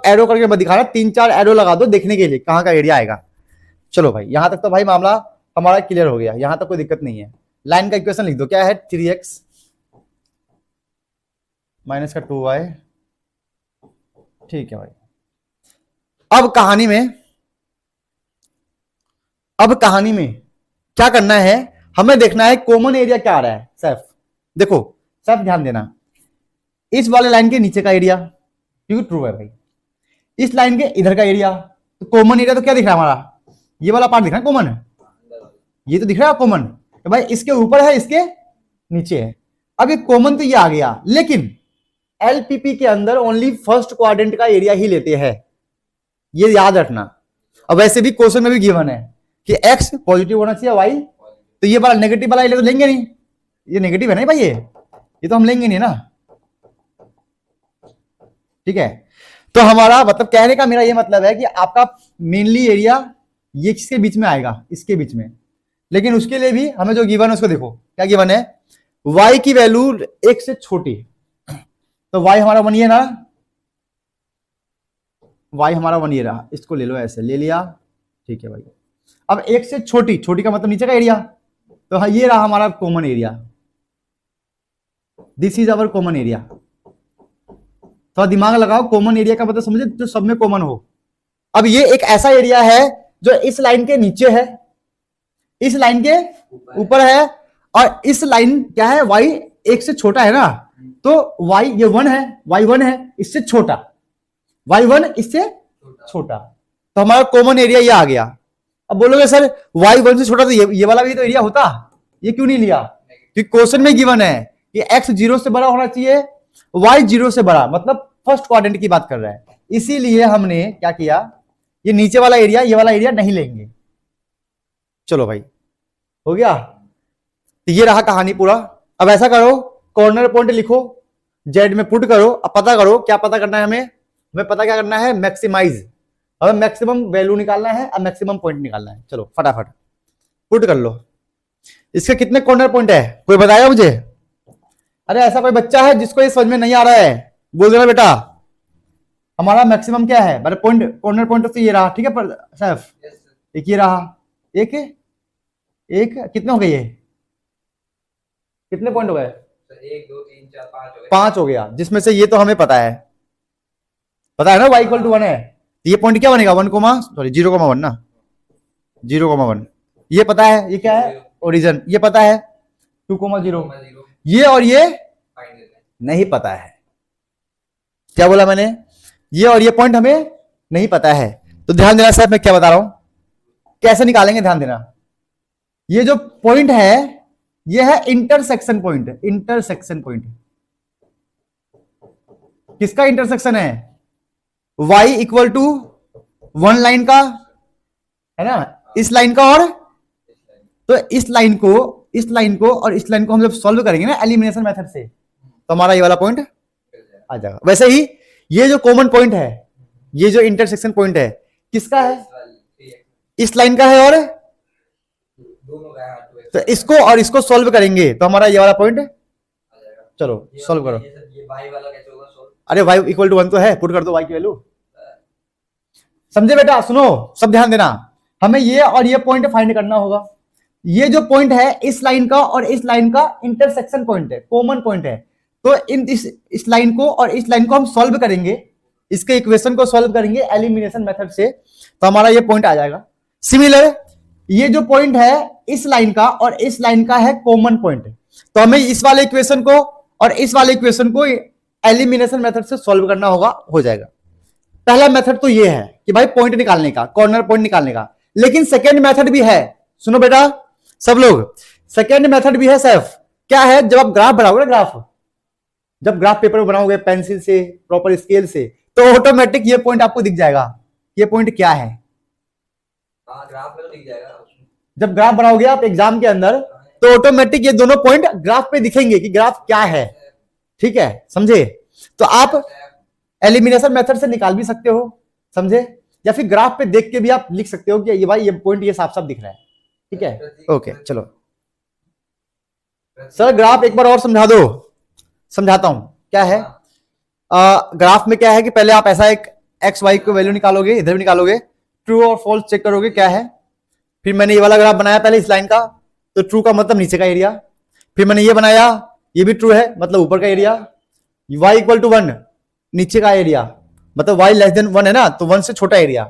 एरो करके मत दिखाना, 3 4 एरो लगा दो देखने के लिए कहां का एरिया आएगा। चलो भाई यहां तक तो भाई मामला हमारा क्लियर हो गया, यहां तक कोई दिक्कत नहीं है। लाइन का इक्वेशन लिख दो, क्या है 3x माइनस का 2y। ठीक है भाई, अब कहानी में क्या करना है, हमें देखना है कॉमन एरिया क्या आ रहा है। सैफ देखो, सैफ ध्यान देना, इस वाले लाइन के नीचे का एरिया क्योंकि ट्रू है भाई, इस लाइन के इधर का एरिया, तो कॉमन एरिया तो क्या दिख रहा है हमारा, ये वाला पार्ट दिख रहा है कॉमन, ये तो दिख रहा है कॉमन, तो भाई इसके ऊपर है इसके नीचे है। अब ये कॉमन तो ये आ गया, लेकिन एलपीपी के अंदर ओनली फर्स्ट क्वाड्रेंट का एरिया ही लेते हैं, ये याद रखना। अब वैसे भी क्वेश्चन में भी गिवन है कि x पॉजिटिव होना चाहिए, y तो ये वाला नेगेटिव वाला तो लेंगे नहीं, ये नेगेटिव है ना भाई, ये तो हम लेंगे नहीं ना। ठीक है, तो हमारा मतलब कहने का मेरा ये मतलब है कि आपका मेनली एरिया ये किसके बीच में आएगा, इसके बीच में। लेकिन उसके लिए भी हमें जो गिवन है उसको देखो, क्या गिवन है, y की वैल्यू 1 से छोटी, तो y हमारा बनिए ना y हमारा 1 ये रहा, इसको ले लो, ऐसे ले लिया, ठीक है भाई। अब एक से छोटी, छोटी का मतलब नीचे का एरिया, तो हाँ ये रहा हमारा common area, this is our common area. थोड़ा दिमाग लगाओ, कॉमन एरिया का मतलब समझे जो सब में कॉमन हो। अब ये एक ऐसा एरिया है जो इस लाइन के नीचे है, इस लाइन के ऊपर है, और इस लाइन क्या है, y एक से छोटा है ना, तो y ये 1 है, y1 है इससे छोटा, y1 इससे छोटा, तो हमारा कॉमन एरिया ये आ गया। अब बोलोगे सर y1 से छोटा तो ये वाला भी तो एरिया होता, ये क्यों नहीं लिया? क्योंकि क्वेश्चन में गिवन है कि x 0 से बड़ा होना चाहिए, y 0 से बड़ा, मतलब फर्स्ट क्वाड्रेंट की बात कर रहा है, इसीलिए हमने क्या किया, ये नीचे वाला एरिया, ये वाला एरिया नहीं लेंगे। चलो भाई हो गया, तो ये रहा कहानी पूरा। अब ऐसा करो, कॉर्नर पॉइंट लिखो, जेड में पुट करो, अब पता करो क्या पता करना है हमें पता क्या करना है, मैक्सिमाइज। हमें मैक्सिमम वैल्यू निकालना है, अब मैक्सिमम पॉइंट निकालना है। चलो फटाफट पुट कर लो। इसके कितने कॉर्नर पॉइंट है कोई बताएगा मुझे? अरे ऐसा कोई बच्चा है जिसको ये समझ में नहीं आ रहा है, बोल देना बेटा। हमारा मैक्सिमम क्या है, बड़े पॉइंट, कॉर्नर पॉइंट तो ये रहा, ठीक है सैफ, एक ये रहा, एक कितने हो गए, ये कितने पॉइंट हो गए? 1 2 3 4 5 हो गए, 5 हो गया, जिसमें से ये तो हमें पता है ना y इक्वल टू 1 है, तो ये पॉइंट क्या बनेगा, 0,1 ना, 0,1 ये पता है, ये क्या है ओरिजिन, ये पता है 2,0, ये और ये नहीं पता है। क्या बोला मैंने, ये और ये पॉइंट हमें नहीं पता है, तो ध्यान देना साहब मैं क्या बता रहा हूं, कैसे निकालेंगे, ध्यान देना। ये जो पॉइंट है ये है इंटरसेक्शन पॉइंट, इंटरसेक्शन पॉइंट किसका इंटरसेक्शन है, y इक्वल टू 1 लाइन का है ना, इस लाइन का, और तो इस लाइन को और इस लाइन को हम जब सॉल्व करेंगे ना एलिमिनेशन मेथड से, तो हमारा ये वाला पॉइंट आ जाएगा। वैसे ही ये जो कॉमन पॉइंट है, ये जो इंटरसेक्शन पॉइंट है किसका है, इस लाइन का है, और दोनों का है, तो इसको और इसको सॉल्व करेंगे तो हमारा ये वाला पॉइंट, चलो सॉल्व करो। ये y वाला कैसे होगा सॉल्व? अरे y इक्वल टू 1 तो है, पुट कर दो y की वैल्यू। समझे बेटा, सुनो सब ध्यान देना, हमें ये और ये पॉइंट फाइंड करना होगा। ये जो पॉइंट है इस लाइन का और इस लाइन का इंटरसेक्शन पॉइंट है, कॉमन पॉइंट है, तो इस लाइन को और इस लाइन को हम सॉल्व करेंगे, इसके इक्वेशन को सॉल्व करेंगे एलिमिनेशन मेथड से, तो हमारा ये पॉइंट आ जाएगा। सिमिलर ये जो पॉइंट है इस लाइन का और इस लाइन का है कॉमन पॉइंट, तो हमें इस वाले इक्वेशन को और इस वाले इक्वेशन को एलिमिनेशन मेथड से सॉल्व करना होगा, हो जाएगा। पहला मेथड तो ये है कि भाई पॉइंट निकालने का, कॉर्नर पॉइंट निकालने का, लेकिन सेकेंड मेथड भी है, सुनो बेटा सब लोग, सेकेंड मेथड भी है सैफ। क्या है, जब आप ग्राफ बनाओगे ना, जब ग्राफ पेपर बनाओगे पेंसिल से, प्रॉपर स्केल से, तो ऑटोमेटिक ये पॉइंट आपको दिख जाएगा, ये पॉइंट क्या है, ग्राफ में तो दिख जाएगा। जब ग्राफ बनाओगे आप एग्जाम के अंदर, तो ऑटोमेटिक ये दोनों पॉइंट ग्राफ पे दिखेंगे कि ग्राफ क्या है, ठीक है, समझे? तो आप एलिमिनेशन मेथड से निकाल भी सकते हो, समझे, या फिर ग्राफ पे देख के भी आप लिख सकते हो कि ये भाई ये पॉइंट ये साफ साफ दिख रहा है, ठीक है, ओके। चलो सर ग्राफ एक बार और समझा दो, समझाता हूं क्या है। ग्राफ में क्या है कि पहले आप ऐसा एक एक्स वाई को वैल्यू निकालोगे, इधर भी निकालोगे, ट्रू और फॉल्स चेक करोगे क्या है, फिर मैंने ये वाला ग्राफ बनाया पहले इस लाइन का, तो ट्रू का मतलब नीचे का एरिया, फिर मैंने ये बनाया, ये भी ट्रू है मतलब ऊपर का एरिया, y इक्वल टू 1 नीचे का एरिया, मतलब y लेस देन 1 है ना, तो 1 से छोटा एरिया।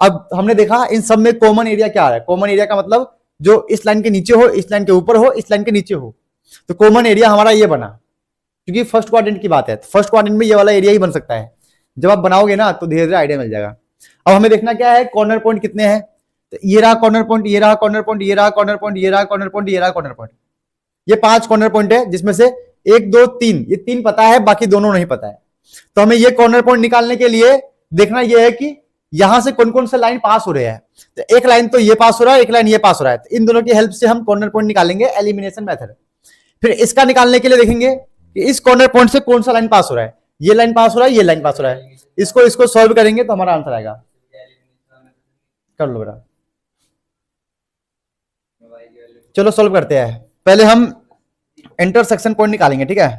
अब हमने देखा इन सब में कॉमन एरिया क्या आ रहा है, कॉमन एरिया का मतलब जो इस लाइन के नीचे हो, इस लाइन के ऊपर हो, इस लाइन के नीचे हो, तो कॉमन एरिया हमारा ये बना, क्योंकि फर्स्ट क्वाड्रेंट की बात है, तो फर्स्ट क्वाड्रेंट में ये वाला एरिया ही बन सकता है। जब आप बनाओगे ना तो धीरे धीरे आइडिया मिल जाएगा। अब हमें देखना क्या है, कॉर्नर पॉइंट कितने हैं, तो ये रहा कॉर्नर पॉइंट, ये रहा कॉर्नर पॉइंट, ये रहा कॉर्नर पॉइंट, ये रहा कॉर्नर पॉइंट, ये रहा कॉर्नर पॉइंट, ये 5 कॉर्नर पॉइंट है, जिसमें से 1 2 3, ये 3 पता है, बाकी दोनों नहीं पता है। तो हमें ये कॉर्नर पॉइंट निकालने के लिए देखना यह है कि यहां से कौन कौन से लाइन पास हो रहे हैं, तो एक लाइन तो ये पास हो रहा है, एक लाइन ये पास हो रहा है, तो इन दोनों की हेल्प से हम कॉर्नर पॉइंट निकालेंगे एलिमिनेशन मेथड। फिर इसका निकालने के लिए देखेंगे कि इस कॉर्नर पॉइंट से कौन सा लाइन पास हो रहा है, ये लाइन पास हो रहा है, ये लाइन पास हो रहा है, इसको सॉल्व करेंगे तो हमारा आंसर आएगा। कर लो बेटा, चलो सॉल्व करते हैं। पहले हम इंटरसेक्शन पॉइंट निकालेंगे, ठीक है,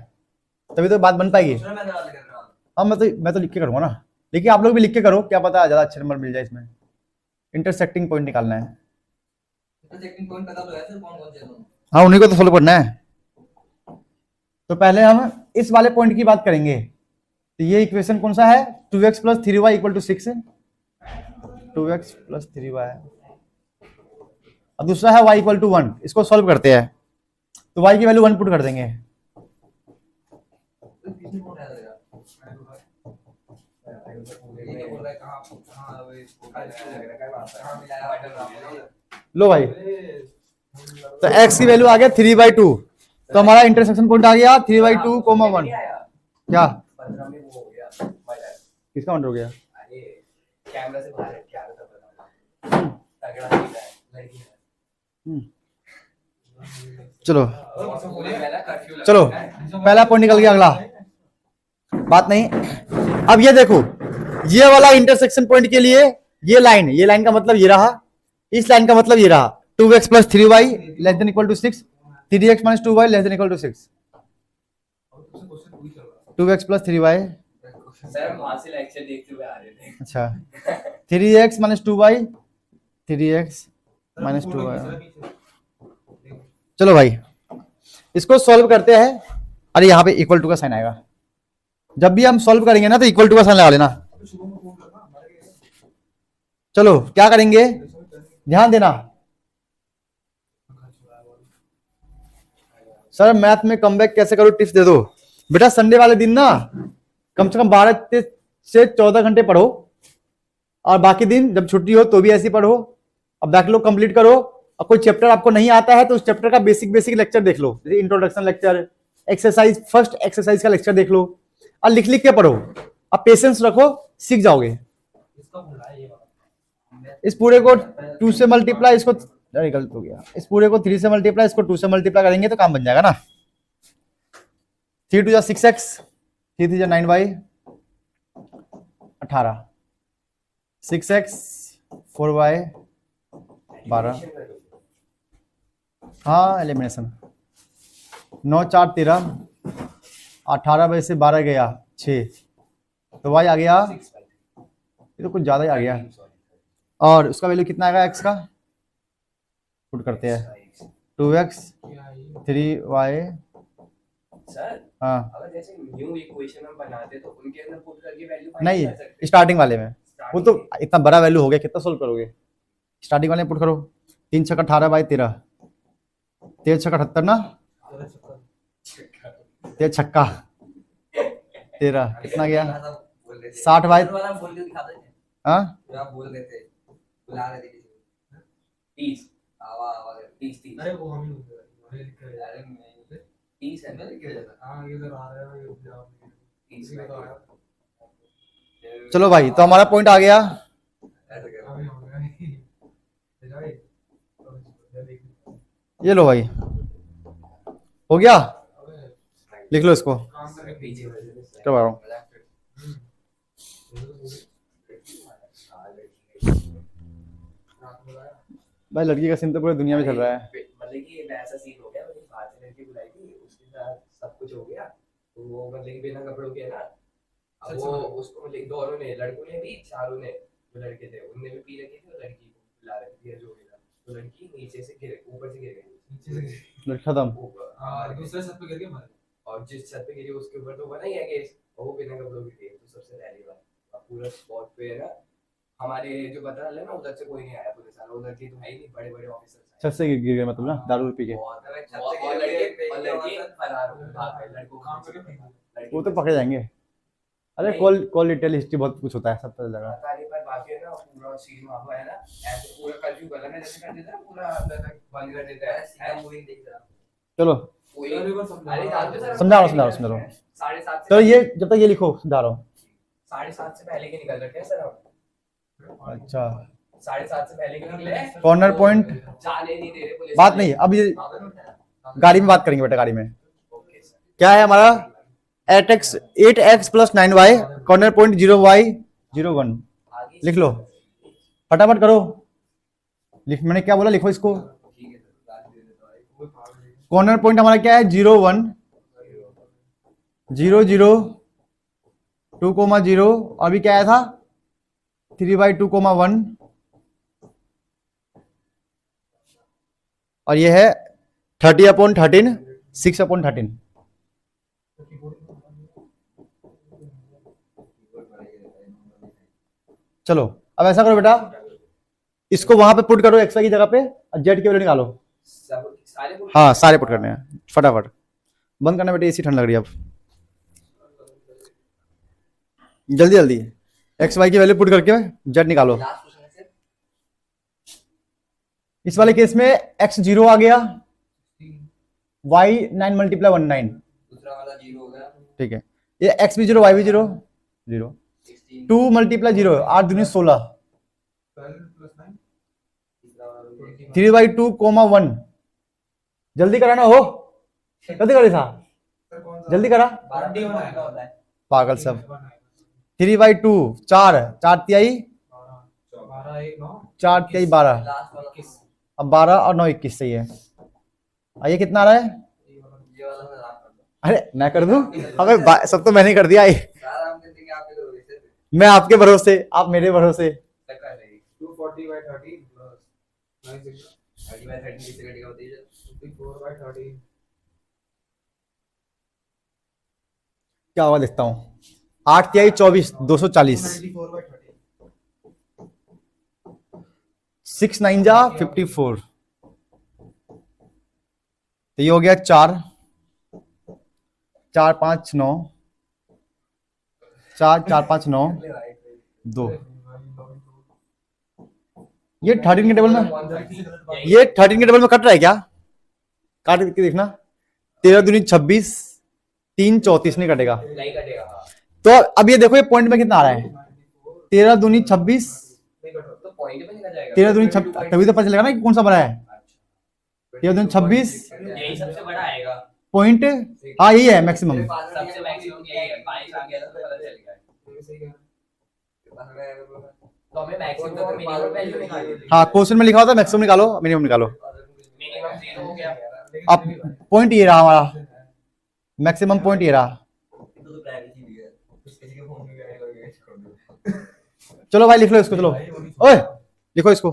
तभी तो बात बन पाएगी। हाँ मैं तो लिख के करूंगा ना, लेकिन आप लोग भी लिख के करो, क्या पता ज्यादा अच्छे नंबर मिल जाए इसमें। इंटरसेक्टिंग पॉइंट निकालना है। इंटरसेक्टिंग पॉइंट पता तो है सर कौन कौन से दोनों। हाँ, उन्हीं को तो सोल्व करना है। तो पहले हम इस वाले पॉइंट की बात करेंगे। तो ये इक्वेशन कौन सा है, 2x + 3y = 6, 2x + 3y। और दूसरा है y = 1। इसको सॉल्व करते हैं। तो y की वैल्यू 1 पुट कर देंगे। किसने कौन है लगा ये बोल रहा है कहां कहां वो कहां मिलाया वाटर। लो भाई, तो x की वैल्यू आ गया 3/2। तो हमारा इंटरसेक्शन पॉइंट आ गया 3/2, 1। क्या 15 में वो हो गया वाटर। किसका ऑर्डर हो गया? अरे कैमरा से बाहर क्या था पता तगड़ा दिख रहा है लड़की है। चलो कर्फ्यू चलो, पहला पॉइंट निकल गया। अगला बात नहीं। अब ये देखो, ये वाला इंटरसेक्शन पॉइंट के लिए ये लाइन का मतलब ये रहा, इस लाइन का मतलब ये रहा। 2x + 3y ≤ 6, 3x - 2y ≤ 6। 2x + 3y, sir वहां से लेक्चर देखते हुए आ रहे थे। अच्छा 3x - 2y, 3x - 2y। चलो भाई, इसको सॉल्व करते हैं। अरे यहाँ पे = का साइन आएगा। जब भी हम सॉल्व करेंगे ना तो = का साइन लगा लेना। चलो क्या करेंगे, ध्यान देना। सर मैथ में कमबैक कैसे करो, टिप्स दे दो। बेटा संडे वाले दिन ना कम से कम 12 से 14 घंटे पढ़ो, और बाकी दिन जब छुट्टी हो तो भी ऐसे पढ़ो। अब बैकलॉग कंप्लीट करो, और कोई चैप्टर आपको नहीं आता है तो उस चैप्टर का बेसिक लेक्चर देख लो, जैसे introduction lecture, exercise, first exercise का लेक्चर देख लो, और लिख के पढ़ो। अब पेशेंस रखो, सीख जाओगे। इस पूरे को 2 से मल्टीप्लाई, इसको गलत हो गया, इस पूरे को 3 से मल्टीप्लाई, इसको 2 से मल्टीप्लाई करेंगे तो काम बन जाएगा ना। 3 × 2 = 6x, 3 × 3 = 9y, 18, 6x, 4y, 12। हाँ एलिमिनेशन। 9 × 4 = 13, 18 से 12 गया 6, तो y आ गया, ये तो कुछ ज्यादा ही आ गया। और उसका वैल्यू कितना आएगा x का, पुट करते हैं 2x 3y। सर हाँ अगर जैसे न्यू इक्वेशन हम बनाते तो उनके अंदर पुट करके वैल्यू नहीं, स्टार्टिंग वाले में वो तो इतना बड़ा वैल्यू हो गया, कितना सोल्व करोगे। स्टार्टिंग वाले में पुट करो। 3 × 6 = 18/13, 13 × 6 = 78 ना, 13 छक्का 13 कितना गया, 60/। बोल के दिखा देते हाँ आप बोल देते बुला रहे थे किसी को 30 आवा आवा 30 अरे वो हम ही लिख कर अरे नहीं 30 है ना लिख के जाता। हां ये इधर आ रहा है ये 30 का आया। चलो भाई, तो हमारा पॉइंट आ गया। ऐसे कर ये लो भाई, हो गया, लिख लो इसको, करवा रहा हूँ। भाई लड़की का सीन तो पूरी दुनिया में चल रहा है। मतलब कि ऐसा सीन हो गया, मतलब बाहर से लड़की बुलाई थी, उसके साथ सब कुछ हो गया, तो वो मतलब कि बिना कपड़ों के ना, अब वो उसको मतलब दोनों ने, लड़कों ने भी, चारों ने, जो लड़के थे उनने भी पी रखी थी, और लड़की को बुला रही थी जो भी था, तो लड़की नीचे से गिर, ऊपर से गिर गई, खत्म। हाँ दूसरे छत पे गिर गई, और जिस छत पे गिरी उसके ऊपर तो बना ही है केस, और वो बिना कपड़ों के थे। तो सबसे पहली बात, अब पूरा स्पॉट पे है ना, हमारे जो बता रहे ना उधर से कोई नहीं आया पुलिस वाला, उधर की तो है ही नहीं, बड़े बड़े ऑफिसर छत से गिर गए मतलब ना, दारू पी के। और लड़के फरार हो गए, लड़कों काम करके वो तो पकड़े जाएंगे। अरे कॉल डिटेल हिस्ट्री बहुत कुछ होता है, सब पता लगा। पता नहीं, पर बाकी है ना पूरा सीन वहां पर है ना, ऐसे पूरा कर्फ्यू कर लेना, जैसे कर देता है पूरा अंदर तक बंद कर देता है मूवी देख रहा। चलो समझा रहा हूँ। 7:30 चलो ये जब तक ये लिखो, समझा रहा हूँ। 7:30 से पहले के निकल रखे हैं सर हम। अच्छा 7:30 से पहले के निकले, कॉर्नर पॉइंट जाने नहीं दे रहे पुलिस। बात नहीं, अब ये गाड़ी में बात करेंगे बेटा। गाड़ी में ओके सर, क्या है हमारा, 8x + 9y, corner point 0y 0 1। लिख लो, फटाफट करो। मैंने क्या बोला, लिखो इसको। कॉर्नर पॉइंट हमारा क्या है, 0 1 0 0 2,0 अभी क्या आया था 3/2,1 और ये है 30/13 6/13। चलो अब ऐसा करो बेटा, इसको वहां पे पुट करो एक्स वाई की जगह पे और जेड की वैल्यू निकालो। सब सारे बोल हाँ सारे पुट करने हैं फटाफट। बंद करना बेटा, एसी ठंड लग रही है अब। जल्दी जल्दी एक्स वाई की वैल्यू पुट करके जेड निकालो। लास्ट क्वेश्चन है इस वाले केस में x 0 आ गया, y 9 × 19। दूसरा वाला 0 हो गया, ठीक है, ये x भी 0 y भी 0 0 16 2 × 0 8 दूनी 16 3/2, 1 जल्दी कराना हो, जल्दी करे था, जल्दी करा 12 होता है। पागल सब। 3/2 4 4 तिहाई 4 तिहाई 12, लास्ट वाला अब 12 और 9 21 सही है। ये कितना आ रहा है? ये वाला मैं रात कर दूं, अरे मैं कर दूं? अबे सब तो मैंने कर दिया है। सारा हम कहते हैं कि आप ये करोगे सिर्फ मैं आपके भरोसे, आप मेरे भरोसे। तक कर देगी 240/30 प्लस 30/30 किससे कटेगा बताइए, 54/30 क्या होगा देखता हूँ। 8 तिहाई 24 240 6 9 जा 54, तो ये हो गया 4 4 5 9 4 4 5 9 2। ये 13 के टेबल में, ये 13 के टेबल में कट रहा है क्या? काट के देखना। 13 दूनी 26 3 34 नहीं कटेगा। नहीं कटेगा। हाँ तो अब ये देखो ये पॉइंट में कितना आ रहा है? 13 दूनी 26 तो पॉइंट पे निकल जाएगा, 13 दूनी 26, तभी तो पता चलेगा ना कि कौन सा बड़ा है। 13 दूनी 26 यही सबसे बड़ा आएगा पॉइंट, हाँ यही है मैक्सिमम। सबसे मैक्सिमम यही है, 5 आ गया तो पता चल गया। तो हमें मैक्सिमम तो मिनिमम वैल्यू निकालनी है। हाँ क्वेश्चन में लिखा होता है मैक्सिमम निकालो मिनिमम निकालो। मिनिमम 0 हो गया, अब पॉइंट ये रहा हमारा, मैक्सिमम पॉइंट ये रहा। चलो भाई लिख लो इसको, चलो ओए लिखो इसको।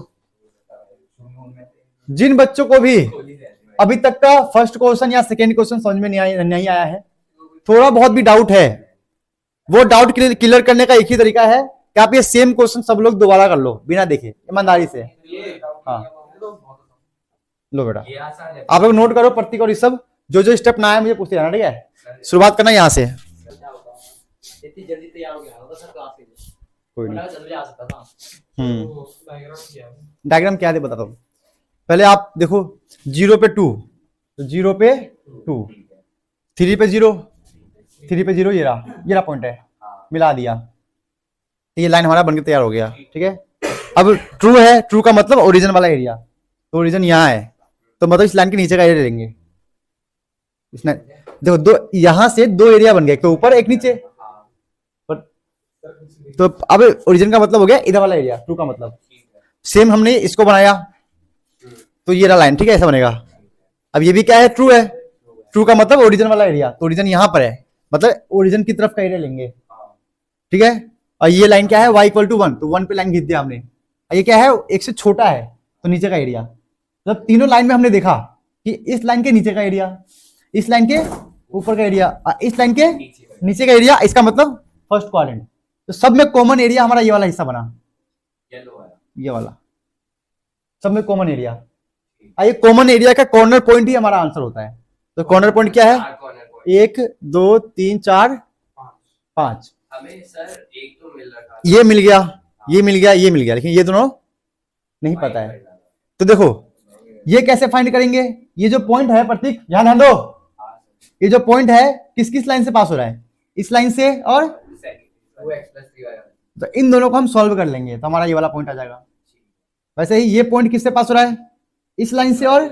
जिन बच्चों को भी अभी तक का फर्स्ट क्वेश्चन या सेकेंड क्वेश्चन समझ में नहीं आया है, थोड़ा बहुत भी डाउट है, वो डाउट क्लियर करने का एक ही तरीका है कि आप ये सेम क्वेश्चन सब लोग दोबारा कर लो बिना देखे, ईमानदारी से। हाँ लो बेटा, ये आसान है। आप लोग नोट करो प्रतीक और ये सब, जो जो स्टेप ना आए मुझे पूछते जाना, ठीक है? शुरुआत करना यहाँ से। इतनी जल्दी तैयार हो गया होगा सर क्लास के लिए, कोई नहीं, वरना जल्दी आ सकता था। डायग्राम क्या है बताता हूँ। पहले आप देखो 0 पे 2, तो 0 पे 2, 3 पे 0, 3 पे 0, ये रहा पॉइंट है, मिला दिया, ये लाइन हमारा बनकर तैयार हो गया। ठीक है, अब ट्रू है, ट्रू का मतलब ओरिजिन वाला एरिया, तो ओरिजिन यहाँ है, तो मतलब इस लाइन के नीचे का एरिया लेंगे। इसने देखो दो, यहां से दो एरिया बन गए, एक तो ऊपर एक नीचे, तो अब ओरिजिन का मतलब हो गया इधर वाला एरिया, ट्रू का मतलब। सेम हमने इसको बनाया, तो ये रहा लाइन, ठीक है, ऐसा बनेगा। अब ये भी क्या है? ट्रू है, ट्रू का मतलब ओरिजिन वाला एरिया, तो ओरिजिन यहां पर है, मतलब ओरिजिन की तरफ का एरिया लेंगे। ठीक है, और ये लाइन क्या है? y = 1, तो 1 पे लाइन खींच दिया हमने। ये क्या है? एक से छोटा है, तो नीचे का एरिया। मतलब तीनों लाइन में हमने देखा कि इस लाइन के नीचे का एरिया, इस लाइन के ऊपर का एरिया, इस लाइन के नीचे का एरिया, इसका मतलब फर्स्ट क्वाड्रेंट। तो सब में कॉमन एरिया हमारा ये वाला हिस्सा बना, ये वाला सब में कॉमन एरिया। ये कॉमन एरिया का कॉर्नर पॉइंट ही हमारा आंसर होता है। तो कॉर्नर पॉइंट क्या है? 1 2 3 4 5। हमें सर एक तो मिल रहा था, ये मिल गया, ये मिल गया, ये मिल गया, लेकिन ये दोनों नहीं पता है। तो देखो ये कैसे फाइंड करेंगे? ये जो पॉइंट है प्रतीक, ध्यान दो, ये जो पॉइंट है किस किस लाइन से पास हो रहा है? इस लाइन से और तो इन दोनों को हम सॉल्व कर लेंगे, तो हमारा ये वाला पॉइंट आ जाएगा। वैसे ही ये पॉइंट किससे पास हो रहा है? इस लाइन से, और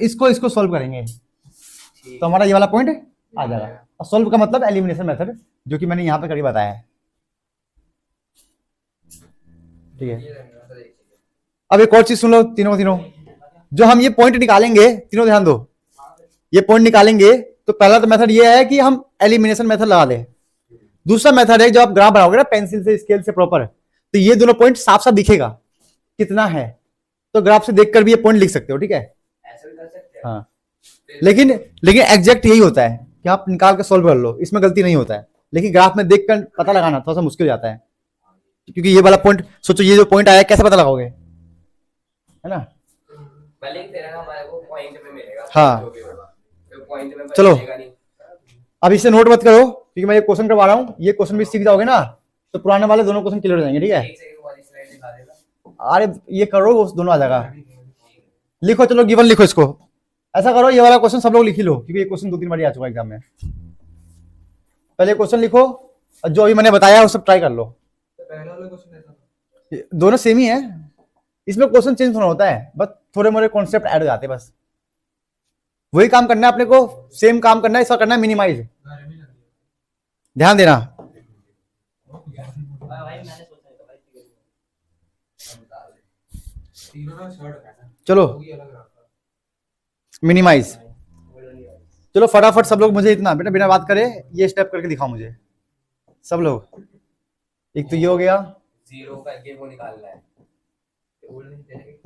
इसको सॉल्व करेंगे तो हमारा ये वाला पॉइंट आ जाएगा। और सॉल्व का मतलब एलिमिनेशन मेथड, जो कि मैंने यहाँ पे करके बताया है। ठीक है, अब एक और चीज सुन लो, तीनों जो हम ये पॉइंट निकालेंगे, तीनों ध्यान दो, ये पॉइंट निकालेंगे तो पहला तो मेथड ये है कि हम एलिमिनेशन मेथड लगा दें। दूसरा मेथड है, जब आप ग्राफ बनाओगे ना पेंसिल से, स्केल से प्रॉपर, तो ये दोनों पॉइंट साफ साफ दिखेगा कितना है, तो ग्राफ से देखकर भी ये पॉइंट लिख सकते हो, ठीक है। ऐसा भी कर सकते हैं। हाँ, लेकिन एग्जैक्ट यही होता है कि आप निकाल के सॉल्व कर लो, इसमें गलती नहीं होता है, लेकिन ग्राफ में देखकर पता लगाना थोड़ा सा मुश्किल हो जाता है, क्योंकि ये वाला पॉइंट, सोचो ये जो पॉइंट आया कैसे पता लगाओगे, है ना। भले ही तेरा हमारे को पॉइंट में मिलेगा, हाँ। जो भी होगा, तो पॉइंट में चलो। मिलेगा नहीं। अब इसे नोट मत करो, क्योंकि मैं ये क्वेश्चन करवा रहा हूँ, ये क्वेश्चन भी सीख जाओगे ना तो पुराने वाले दोनों क्वेश्चन क्लियर हो जाएंगे, ठीक है। एक सेकंड वाली स्लाइड दिखा देना। अरे ये करो, वो दोनों आ जाएगा। लिखो, चलो गिवन लिखो इसको, ऐसा करो ये वाला क्वेश्चन सब लोग लिख ही लो, क्योंकि ये क्वेश्चन 2-3 बार आ चुका है एग्जाम में। पहले क्वेश्चन लिखो और जो अभी मैंने बताया वो सब ट्राई कर लो। पहला वाला क्वेश्चन ऐसा था। दोनों सेम ही है, इसमें क्वेश्चन चेंज होना होता है, बस थोड़े मोड़े कॉन्सेप्ट ऐड हो जाते हैं, बस वही काम करना है अपने को, सेम काम करना है, इसका करना है मिनिमाइज, घर में लग ध्यान देना। गया भाई मैंने सोचा था भाई तीनों ना शर्ट पहना चलो होगी अलग रखा। मिनिमाइज, चलो फटाफट सब लोग मुझे इतना बेटा बिना बात करे ये स्टेप करके दिखाओ मुझे सब लोग। एक तो ये हो गया, जीरो करके वो निकालना है।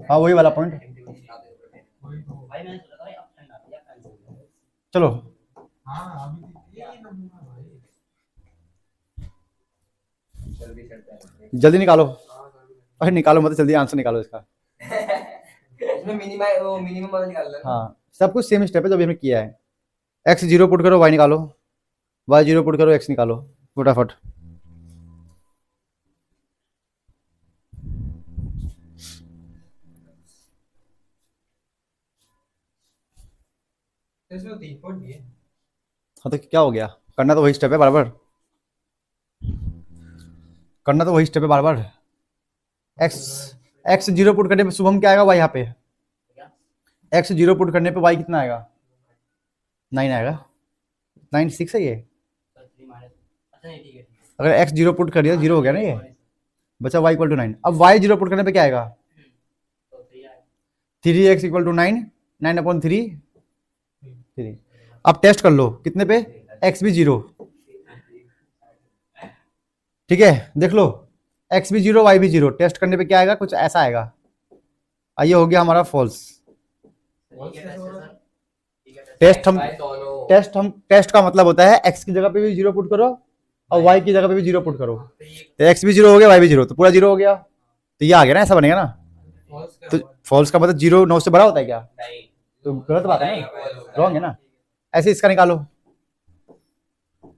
हाँ वही वाला पॉइंट। वही तो। भाई मैंने सोचा था भाई ऑप्शन डाल दिया कैंसिल। चलो हाँ अभी ये नमूना भाई। जल्दी चलते हैं। जल्दी निकालो, हाँ जल्दी। अरे निकालो मत, जल्दी आंसर निकालो इसका। इसमें मिनिमम वाला निकालना है ना? हाँ सब कुछ सेम स्टेप है जो अभी हमने किया है। x 0 पुट करो, y निकालो, y 0 पुट करो, x निकालो फटाफट। इसमें 3 पॉइंट दिए। हाँ तो क्या हो गया, करना तो वही स्टेप है बराबर, करना तो वही स्टेप है बार-बार। x 0 पुट करने पे शुभम क्या आएगा, y यहाँ पे x 0 पुट करने पे y कितना आएगा, 9 आएगा। 9 6 है ये, अगर x 0 पुट कर दिया 0 हो गया ना, ये बचा y इक्वल टू 9। अब y 0 पुट करने पे क्या आएगा, 3x इक्वल टू 9, 9/3 3। अब टेस्ट कर लो कितने पे, x भी 0, ठीक है देख लो, x भी 0 y भी 0, टेस्ट करने पे क्या आएगा, कुछ ऐसा आएगा। ये हो गया हमारा फॉल्स। टेस्ट का मतलब होता है x की जगह पे भी 0 पुट करो और y की जगह पे भी 0 पुट करो, तो x भी 0 हो गया, y भी 0, तो पूरा 0 हो गया, तो ये आ गया ना, ऐसा बनेगा ना। फॉल्स का तो फॉल्स का मतलब 0 9 से बड़ा होता है क्या, नहीं तो गलत बात है नहीं, ना, रॉन्ग है ना। ऐसे इसका निकालो,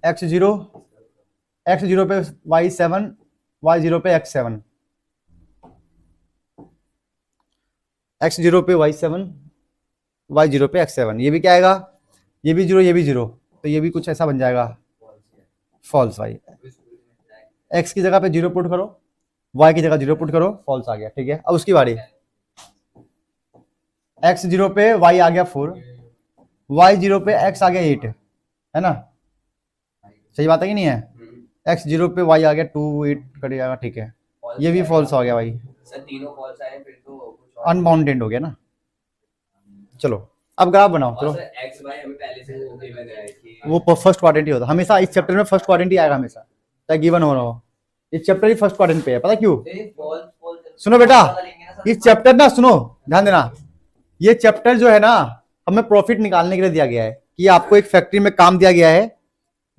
x 0 पे y 7, y 0 पे x 7, x 0 पे y 7, y 0 पे x 7, ये भी क्या आएगा, ये भी 0 ये भी 0, तो ये भी कुछ ऐसा बन जाएगा फॉल्स। भाई x की जगह पे 0 पुट करो, y की जगह 0 पुट करो, फॉल्स आ गया, ठीक है। अब उसकी बारी, x 0 पे y आ गया 4, y 0 पे x आ गया 8, है ना, सही बात है कि नहीं है। x 0 पे y आ गया 2 8 कट जाएगा, ठीक है, ये भी फॉल्स हो गया भाई, सर तीनों फॉल्स आए फिर तो कुछ और अनबाउंडेड हो गया ना। चलो अब ग्राफ बनाओ, चलो। सर एक्स वाई हमें पहले से गिवन है कि वो फर्स्ट क्वाड्रेंट ही होता है हमेशा, इस चैप्टर में फर्स्ट क्वाड्रेंट ही आएगा हमेशा, चाहे गिवन हो रहा हो, इस चैप्टर ही फर्स्ट क्वाड्रेंट पे है, पता क्यों, फॉल्स फॉल्स सुनो बेटा, इस चैप्टर ना, सुनो ध्यान देना, ये चैप्टर जो है ना हमें प्रॉफिट निकालने के लिए दिया गया है, कि आपको एक फैक्ट्री में काम दिया गया है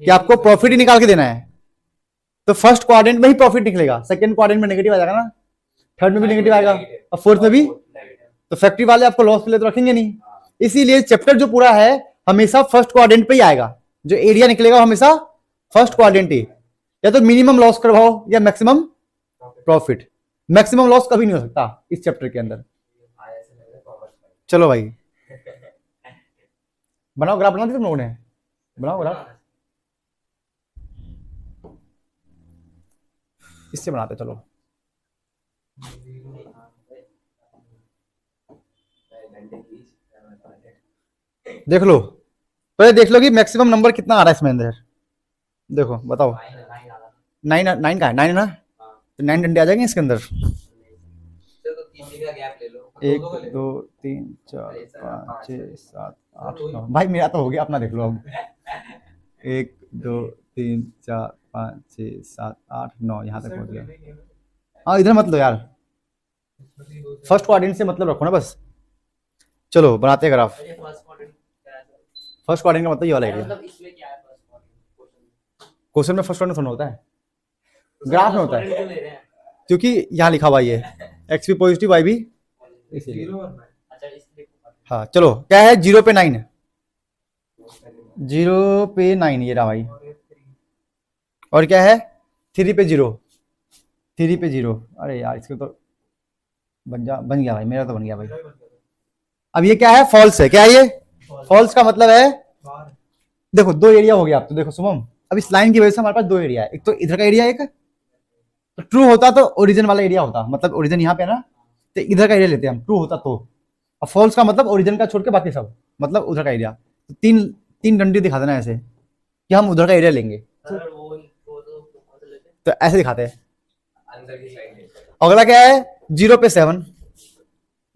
कि आपको प्रॉफिट ही निकाल के देना है, तो फर्स्ट क्वाड्रेंट में ही प्रॉफिट निकलेगा, सेकंड क्वाड्रेंट में नेगेटिव आ जाएगा ना, थर्ड में भी नेगेटिव आएगा और फोर्थ में भी, तो फैक्ट्री वाले आपको लॉस के लिए तो रखेंगे नहीं, इसीलिए चैप्टर जो पूरा है हमेशा फर्स्ट क्वाड्रेंट पे ही आएगा, जो एरिया निकलेगा हमेशा फर्स्ट क्वाड्रेंट ही, या तो मिनिमम लॉस करवाओ या मैक्सिमम प्रॉफिट, मैक्सिमम लॉस कभी नहीं हो सकता इस चैप्टर के अंदर। चलो भाई बनाओ ग्राफ, बना दिया तुम लोगों ने, बनाओ ग्राफ, इससे बनाते चलो, देख लो पहले, देख लो कि मैक्सिमम नंबर कितना आ रहा है इसमें अंदर, देखो बताओ, 9 9 का है, 9 है ना, तो 9 डंडे आ जाएंगे इसके अंदर, तो 3 दिन का गैप ले लो 1 2 3 4 5 6 7 8 9, भाई मेरा तो हो गया, अपना देख लो अब, 1 2 3 4 5 6 7 8 9 यहाँ तक पहुंच गया। हाँ इधर मत लो यार, फर्स्ट क्वाड्रेंट से मतलब रखो ना बस। चलो बनाते हैं ग्राफ। अरे फर्स्ट क्वाड्रेंट क्या है सर? फर्स्ट क्वाड्रेंट का मतलब ये वाला एरिया। मतलब इसमें क्या है फर्स्ट क्वाड्रेंट? क्वेश्चन में फर्स्ट क्वाड्रेंट थोड़ा होता है, ग्राफ में होता है, क्यों ले रहे हैं? क्योंकि यहाँ लिखा हुआ ये एक्स भी पॉजिटिव वाई भी, इसीलिए। 0 और 9 अच्छा इसलिए हाँ चलो क्या है 0 पे 9, 0 पे 9 ये रहा भाई। और ये 3 और क्या है 3 पे 0, 3 पे 0। अरे यार इसको तो बन गया भाई, मेरा तो बन गया भाई। मेरा भी बन गया अब ये क्या है फॉल्स है, क्या है ये फॉल्स का मतलब है बाहर देखो दो एरिया हो गया। अब तो देखो शुभम, अब इस लाइन की वजह से हमारे पास दो एरिया है, एक तो इधर का एरिया, एक तो ट्रू होता तो ओरिजिन वाला एरिया होता, मतलब ओरिजिन यहाँ पे है ना, तो इधर का एरिया लेते हैं हम, ट्रू होता तो। और फॉल्स का मतलब ओरिजिन का छोड़ के बाकी सब, मतलब उधर का एरिया। तो तीन तीन डंडी दिखा देना ऐसे कि हम उधर का एरिया लेंगे, सर वो तो कौन से लेते हैं? तो ऐसे दिखाते हैं। अंदर की साइड लेते हैं। अगला क्या है 0 पे 7,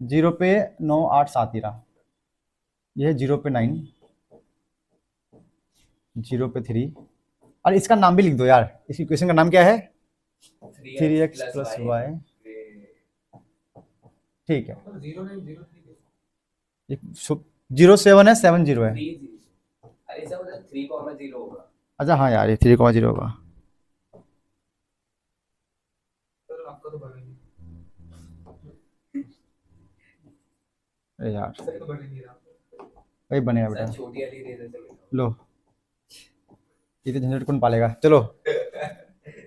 0 पे 9 8 7 ही रहा, ये 0 पे 9, 0 पे 3। और इसका नाम भी लिख दो यार, इस इक्वेशन का नाम क्या है 3x प्लस वाई। ठीक है, 0 9 0 3 07 है 70 है। 3 अरे सर मतलब 3,0 होगा। अच्छा हाँ यार ये 3,0 होगा। सर आपका तो बन नहीं अरे यार सर तो बन नहीं रहा वही बनेगा बेटा, सर छोटी वाली दे देते हैं। लो ये तो झंझट कौन पालेगा। चलो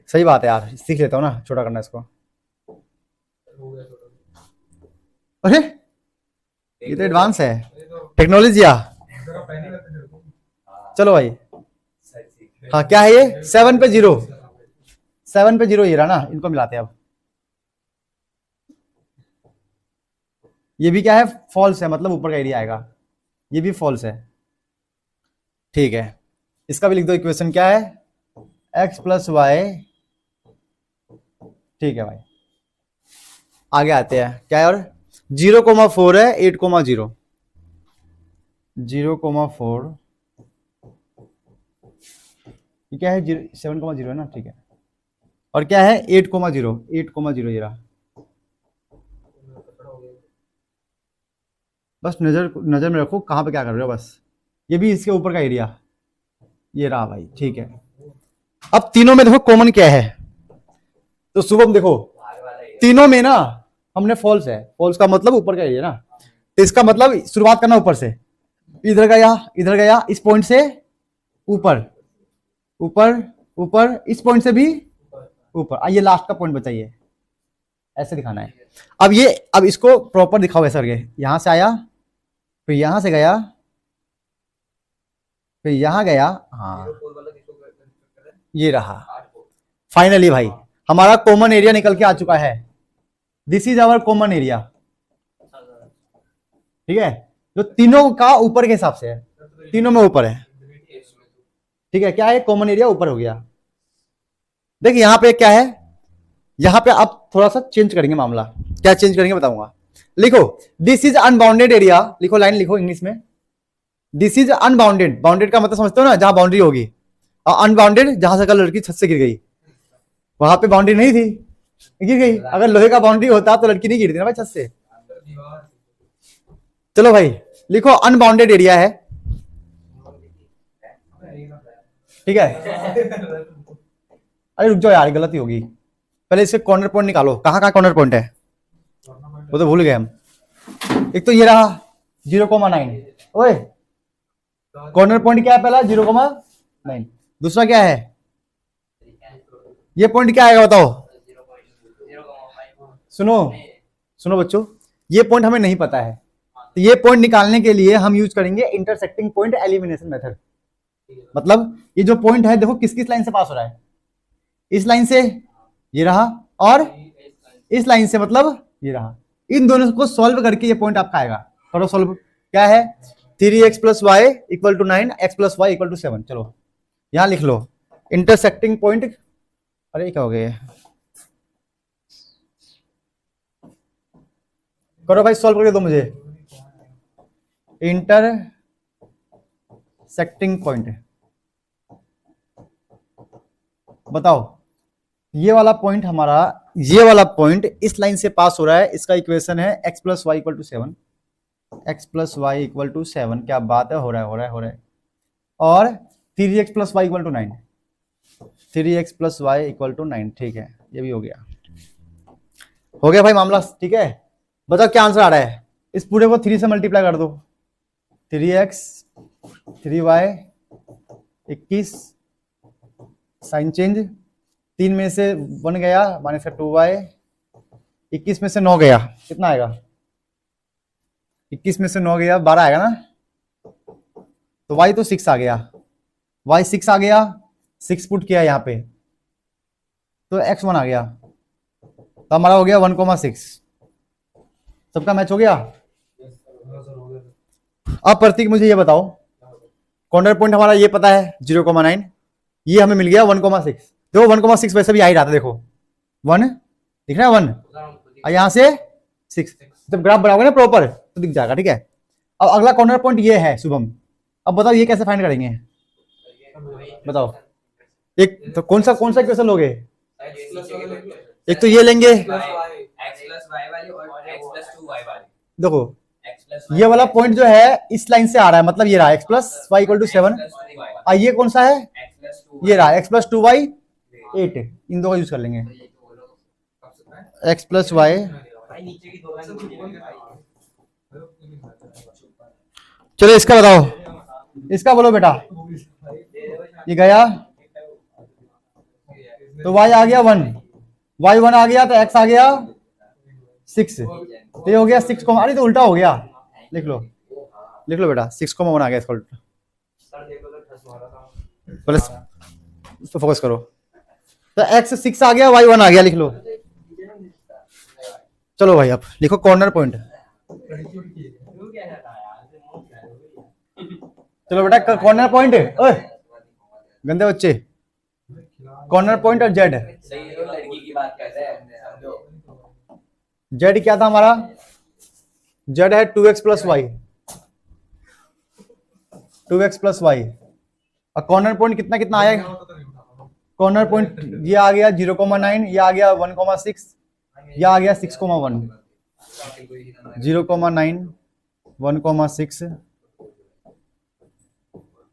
सही बात है यार, सीख लेता हूँ ना छोटा करना इसको। हो गया छोटा अरे ये तो एडवांस है ये तो टेक्नोलॉजी। सर का पहले करते मेरे को चलो भाई सर ठीक है। हाँ क्या है ये 7 पे 0, 7 पे 0 ये रहा ना, इनको मिलाते हैं अब। ये भी क्या है फॉल्स है, मतलब ऊपर का एरिया आएगा, ये भी फॉल्स है। ठीक है इसका भी लिख दो इक्वेशन क्या है x प्लस वाई। ठीक है भाई आगे आते हैं क्या है, और 0,4 है 8,0, 0,4 ये क्या है 7,0 है ना, ठीक है। और क्या है 8,0, 8,0 ये रहा। बस नजर में रखो कहाँ पे क्या कर रहे हो बस। ये भी इसके ऊपर का एरिया ये रहा भाई, ठीक है। अब तीनों में देखो कॉमन क्या है, तो शुभम देखो बाहर वाला ही है। तीनों में ना हमने फॉल्स है, फॉल्स का मतलब ऊपर का एरिया ना, तो इसका मतलब शुरुआत करना ऊपर से, इधर गया इस पॉइंट से ऊपर ऊपर ऊपर, इस पॉइंट से भी ऊपर, ये लास्ट का पॉइंट बताइए, ऐसे दिखाना है। अब इसको प्रॉपर दिखाओ ऐसा करके, यहां से आया फिर यहां से गया फिर यहां गया, हाँ 04 वाला किसको करते हैं ये रहा। 8 को फाइनली भाई हमारा कॉमन एरिया निकल के आ चुका है, this is our common area. ठीक है जो तीनों का ऊपर के हिसाब से है, तीनों में ऊपर है। इसमें तो ठीक है क्या है कॉमन एरिया ऊपर हो गया। देखिए यहाँ पे क्या है, यहाँ पे आप थोड़ा सा चेंज करेंगे मामला, क्या चेंज करेंगे बताऊंगा। लिखो दिस इज अनबाउंडेड एरिया, लिखो लाइन लिखो इंग्लिश में, दिस इज अनबाउंडेड। बाउंडेड का मतलब समझते हो ना, जहां बाउंड्री होगी, और अनबाउंडेड जहां से कल लड़की छत से गिर गई, वहां पे बाउंड्री नहीं थी, गिर गई। अगर लोहे का बाउंड्री होता तो लड़की नहीं गिरती ना भाई छत से। दीवार चलो भाई लिखो अनबाउंडेड एरिया है, ठीक है। अरे रुक जाओ यार गलती होगी, पहले इसके कॉर्नर पॉइंट निकालो, कहाँ कॉर्नर पॉइंट है वो तो भूल गए हम। एक तो ये रहा 0,9, ओए कॉर्नर पॉइंट क्या है पहला 0,9, दूसरा क्या है ये पॉइंट क्या आएगा बताओ। 0,5 सुनो बच्चों, ये पॉइंट हमें नहीं पता है, तो ये पॉइंट निकालने के लिए हम यूज करेंगे इंटरसेक्टिंग पॉइंट एलिमिनेशन मेथड। मतलब ये जो पॉइंट है देखो किस किस लाइन से पास हो रहा है, इस लाइन से ये रहा, और इस लाइन से मतलब ये रहा। इन दोनों को सॉल्व करके ये पॉइंट आपका आएगा। करो सॉल्व, क्या है 3x plus y equal to 9, x plus y equal to 7। चलो यहां लिख लो इंटरसेक्टिंग पॉइंट। अरे क्या हो गया, करो भाई सॉल्व करके दो मुझे। इंटरसेक्टिंग पॉइंट बताओ ये वाला पॉइंट हमारा, ये वाला पॉइंट इस लाइन से पास हो रहा है, इसका इक्वेशन है x plus y equal to 7, x plus y equal to 7, क्या बात है, हो रहा है हो रहा है हो रहा है। और 3x plus y equal to 9, 3x plus y equal to 9, ठीक है, ये भी हो गया, हो गया भाई मामला, ठीक है। बताओ क्या आंसर आ रहा है, इस पूरे को 3 से मल्टीप्लाई कर दो, 3x 3y 21 साइन चेंज, 3 में से 1 गया, माइनस का 2y, 21 में से 9 गया, कितना आएगा, 21 में से 9 गया 12 आएगा ना, तो y तो 6 आ गया, y 6 आ गया, 6 पुट किया यहाँ पे तो x 1 आ गया, तो हमारा हो गया 1,6, सबका मैच हो गया। अब प्रतीक मुझे ये बताओ, कॉर्नर पॉइंट हमारा ये पता है 0,9, ये हमें मिल गया 1,6, देखो 1,6 वैसे भी आ ही रहा था, देखो 1 दिख रहा है 1, और यहाँ से 6, जब ग्राफ बनाओगे ना प्रॉपर तो दिख जाएगा, ठीक है। अब अगला कॉर्नर पॉइंट ये है शुभम, अब बताओ ये कैसे फाइंड करेंगे, बताओ, एक तो कौन सा इक्वेशन लोगे, एक तो ये लेंगे, देखो ये वाला पॉइंट जो है इस लाइन से आ रहा है, मतलब ये रहा x plus y equal to 7, और ये कौन सा है, ये रहा x प्लस 2y 8, इन दो का यूज कर लेंगे, x प्लस वाई, चलो इसका बताओ, इसका बोलो बेटा, ये गया तो y आ गया 1, y 1 आ गया तो x आ गया 6, तो ये हो गया 6, अरे तो उल्टा हो गया, लिख लो बेटा, 6,1 आ गया इसका उल्टा, प्लस तो फोकस करो, तो x 6 आ गया, y 1 आ गया, लिख लो। चलो भाई अब लिखो कॉर्नर पॉइंट, चलो बेटा कॉर्नर पॉइंट, ओए गंदे बच्चे, कॉर्नर पॉइंट और जेड, लड़की की बात कर रहे हैं समझो। जेड क्या था हमारा, जेड है 2x plus y, 2x plus y, और कॉर्नर पॉइंट कितना कितना आया, कॉर्नर पॉइंट ये आ गया 0,9, ये आ गया 1,6, ये आ गया 6,1, 0,9 1,6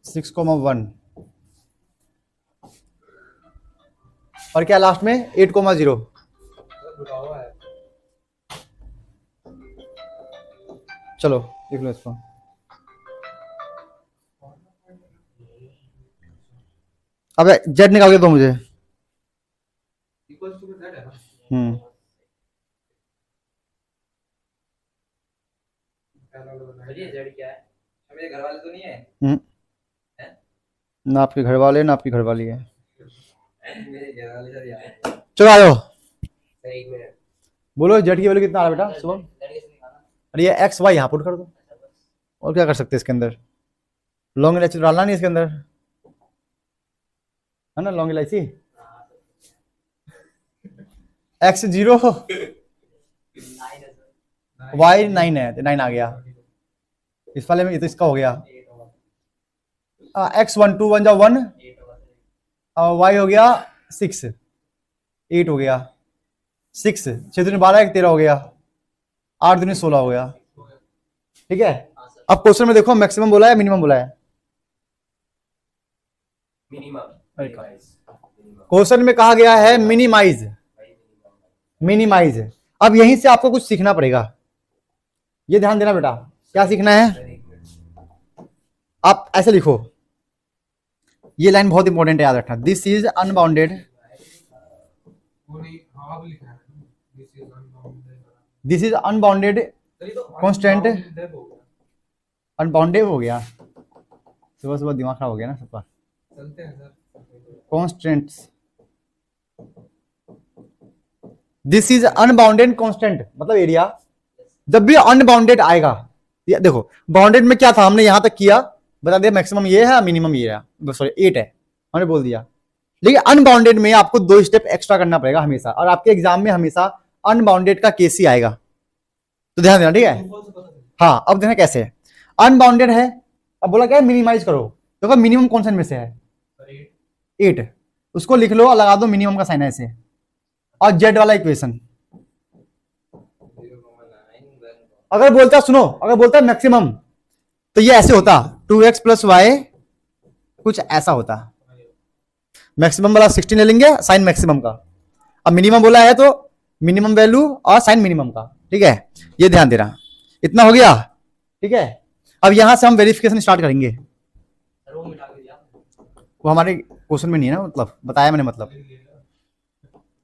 6,1, और क्या लास्ट में 8,0, चलो देख लो इसको, अबे जेड निकाल के दो मुझे, जेड क्या है, मेरे घर वाले तो नहीं है, ना आपके घर वाले ना आपकी घर वाली है, मेरे घर वाले सर यार, चलो आ जाओ, एक मिनट बोलो जेड की वैल्यू कितना आ रहा है बेटा शुभम, अरे ये एक्स वाई यहाँ पुट कर दो, और क्या कर सकते हैं इसके अंदर, लॉन्ग इलायची डालना नहीं इसके अंदर, है ना, लॉन्ग इलायची, एक्स 0 वाई 9 है, तो 9 आ गया इस वाले में, तो इसका हो गया एक्स 1 2 1 जा 1, और वाई हो गया 6 8 हो गया, 6 6 दूनी 12 1 13 हो गया, 8 दूनी 16 हो गया, ठीक है। अब क्वेश्चन में देखो मैक्सिमम बोला है मिनिमम बोला है, क्वेश्चन में कहा गया है मिनिमाइज, मिनिमाइज, अब यहीं से आपको कुछ सीखना पड़ेगा, ये ध्यान देना बेटा, क्या सीखना है, आप ऐसे लिखो, ये लाइन बहुत इंपॉर्टेंट है, याद रखना, this is unbounded, this is unbounded constant, unbounded हो गया, सुबह सुबह दिमाग खराब हो गया ना सबका, constants, this is unbounded constant मतलब एरिया, जब भी अनबाउंडेड आएगा, देखो बाउंडेड में क्या था, हमने यहां तक किया बता दिया, मैक्सिमम ये है मिनिमम ये है, सॉरी 8 है हमने बोल दिया, लेकिन अनबाउंडेड में आपको 2 स्टेप एक्स्ट्रा करना पड़ेगा हमेशा, और आपके एग्जाम में हमेशा अनबाउंडेड का केस ही आएगा, तो ध्यान देना, ठीक है। हाँ अब देखना कैसे है, अनबाउंडेड है, अब बोला क्या है मिनिमाइज करो, देखो मिनिमम कौन सा में से है 8, उसको लिख लो और लगा दो मिनिमम का साइन ऐसे, और जेड वाला इक्वेशन। अगर बोलता सुनो, अगर बोलता मैक्सिमम तो ये ऐसे होता 2x प्लस वाई, कुछ ऐसा होता। मैक्सिमम वाला 16 ले लेंगे साइन मैक्सिमम का, अब मिनिमम बोला है तो मिनिमम वैल्यू और साइन मिनिमम का, ठीक है, ये ध्यान देना। इतना हो गया, ठीक है। अब यहां से हम वेरिफिकेशन स्टार्ट करेंगे। वो हमारे क्वेश्चन में नहीं है ना, मतलब बताया मैंने, मतलब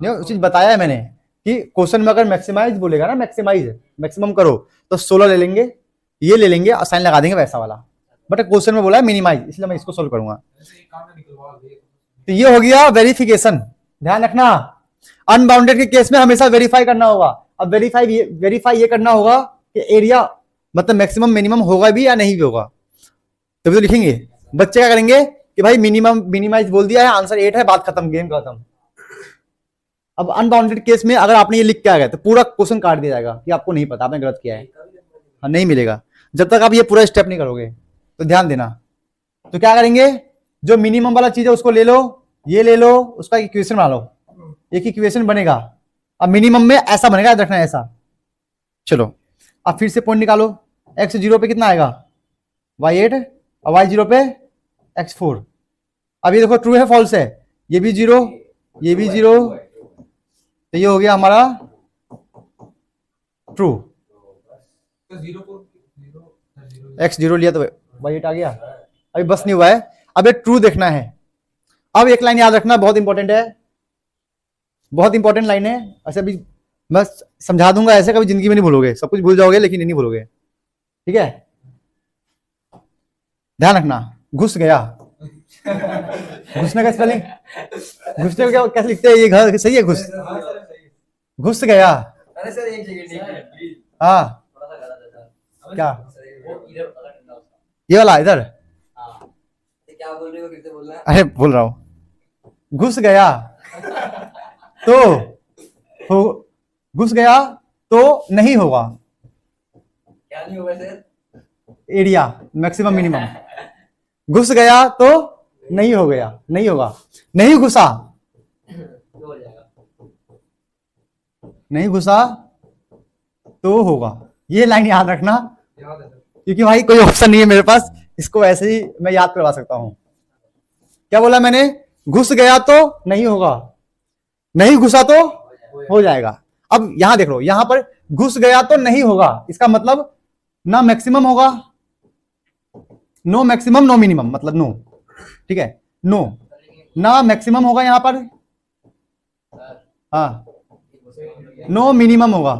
नहीं उस चीज बताया है मैंने कि क्वेश्चन में अगर मैक्सिमाइज बोलेगा ना, मैक्सिमाइज मैक्सिमम करो तो 16 ले लेंगे, ये ले लेंगे और साइन लगा देंगे वैसा वाला, बट क्वेश्चन में बोला है मिनिमाइज, इसलिए मैं इसको सोल्व करूंगा। ऐसे एक काम में निकलवा दे। तो ये हो गया वेरिफिकेशन। ध्यान रखना, अनबाउंडेड के केस में हमेशा वेरीफाई करना होगा। अब वेरीफाई ये करना होगा कि एरिया मतलब मैक्सिमम मिनिमम होगा भी या नहीं भी होगा, तभी तो लिखेंगे। बच्चे क्या करेंगे कि भाई मिनिमम मिनिमाइज बोल दिया है, आंसर 8 है, बात खत्म, गेम खत्म। अब अनबाउंडेड केस में अगर आपने ये लिख के आ गए तो पूरा क्वेश्चन काट दिया जाएगा कि आपको नहीं पता, आपने गलत किया है। हाँ, नहीं मिलेगा जब तक आप ये पूरा स्टेप नहीं करोगे, तो ध्यान देना। तो क्या करेंगे, जो मिनिमम वाला चीज है उसको ले लो, ये ले लो, उसका इक्वेशन बना लो, एक इक्वेशन बनेगा। अब मिनिमम में ऐसा बनेगा, याद रखना ऐसा। चलो अब फिर से पॉइंट निकालो, x 0 पे कितना आएगा, y8 और y 0 पे x4। अब ये देखो ट्रू है फॉल्स है, ये भी 0 ये भी 0, तो ये हो गया हमारा ट्रू। तो 0 को 0 x 0 लिया तो y8 आ गया। अभी बस नहीं हुआ है, अब ये ट्रू देखना है। अब एक लाइन याद रखना, बहुत इंपॉर्टेंट है, बहुत इंपॉर्टेंट लाइन है। ऐसे अभी मैं समझा दूंगा, ऐसे कभी जिंदगी में नहीं भूलोगे, सब कुछ भूल जाओगे लेकिन ये नहीं भूलोगे, ठीक है। ध्यान रखना, घुस गया, घुसने का स्पेलिंग, घुसने को क्या कैसे लिखते हैं, ये घर सही है, घुस हाँ सर सही है। घुस गया। अरे सर एक सेकंड प्लीज, हाँ थोड़ा सा गलत है सर। क्या, वो इधर अगर ठंडा उसका। ये वाला इधर, हाँ, ये क्या बोल रहे हो, फिर से बोलना है। अरे बोल रहा हूं, घुस गया तो घुस गया तो नहीं होगा, क्या नहीं होगा सर? Area maximum minimum. घुस गया तो नहीं हो गया, नहीं होगा, नहीं घुसा, तो हो जाएगा। नहीं घुसा तो होगा। ये लाइन याद रखना, याद है सर। क्योंकि भाई कोई ऑप्शन नहीं है मेरे पास, इसको ऐसे ही मैं याद करवा सकता हूं। क्या बोला मैंने, घुस गया तो नहीं होगा, नहीं घुसा तो हो जाएगा। अब यहां देख लो, यहां पर घुस गया तो नहीं होगा, इसका मतलब ना मैक्सिमम होगा, नो मैक्सिमम नो मिनिमम, मतलब नो, ठीक है, नो ना मैक्सिमम होगा यहां पर, हाँ, नो मिनिमम होगा,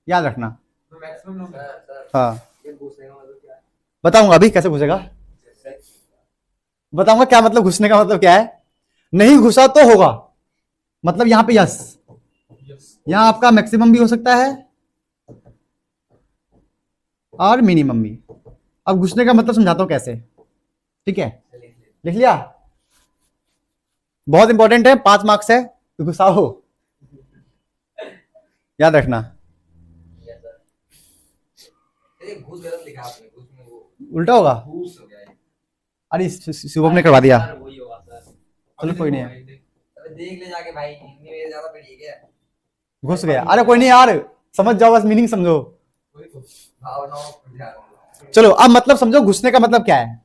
याद रखना। तो मैक्सिमम नो सर सर हाँ ये घुसने का मतलब क्या है? बताऊंगा अभी कैसे घुसेगा, बताऊंगा क्या मतलब घुसने का मतलब क्या है। नहीं घुसा तो होगा, मतलब यहां पे यस, यस। यहां आपका मैक्सिमम भी हो सकता है और मिनिमम भी। अब घुसने का मतलब समझाता हूं कैसे, ठीक है, लिख लिया, बहुत इंपॉर्टेंट है, 5 मार्क्स है, तो घुसाओ, याद रखना। Yes sir. ये घुस गलत लिखा आपने, घुस में वो उल्टा होगा, घूस हो गया है। अरे शुभम ने करवा दिया, सर वही होगा सर। चलो कोई नहीं है, अबे देख ले जाके भाई, हिंदी में ज्यादा पढ़ी है क्या? घुस गया, अरे कोई नहीं यार, समझ जाओ, बस मीनिंग समझो। वही तो। भावनाओं पर ध्यान दो। चलो अब मतलब समझो घुसने का मतलब क्या है।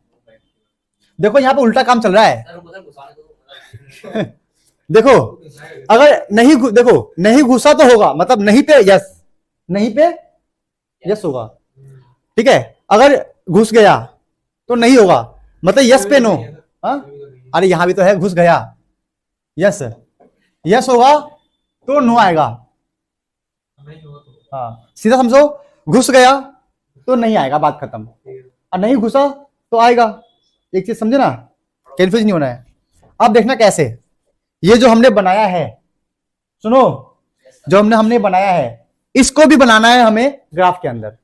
देखो यहाँ पे उल्टा काम चल रहा है, सर उनको सर घुसाने दो। देखो अगर नहीं देखो नहीं घुसा तो होगा, मतलब नहीं पे यस, नहीं पे यस होगा, ठीक है। अगर घुस गया तो नहीं होगा, मतलब यस पे नो, हाँ, अरे यहां भी तो है घुस गया, यस, यस होगा तो नो आएगा, नहीं होगा तो हाँ, सीधा समझो, घुस गया तो नहीं आएगा, बात खत्म, और नहीं घुसा तो आएगा। एक चीज समझे ना, कंफ्यूज नहीं होना है। अब देखना कैसे, ये जो हमने बनाया है, सुनो, जो हमने बनाया है, इसको भी बनाना है हमें ग्राफ के अंदर,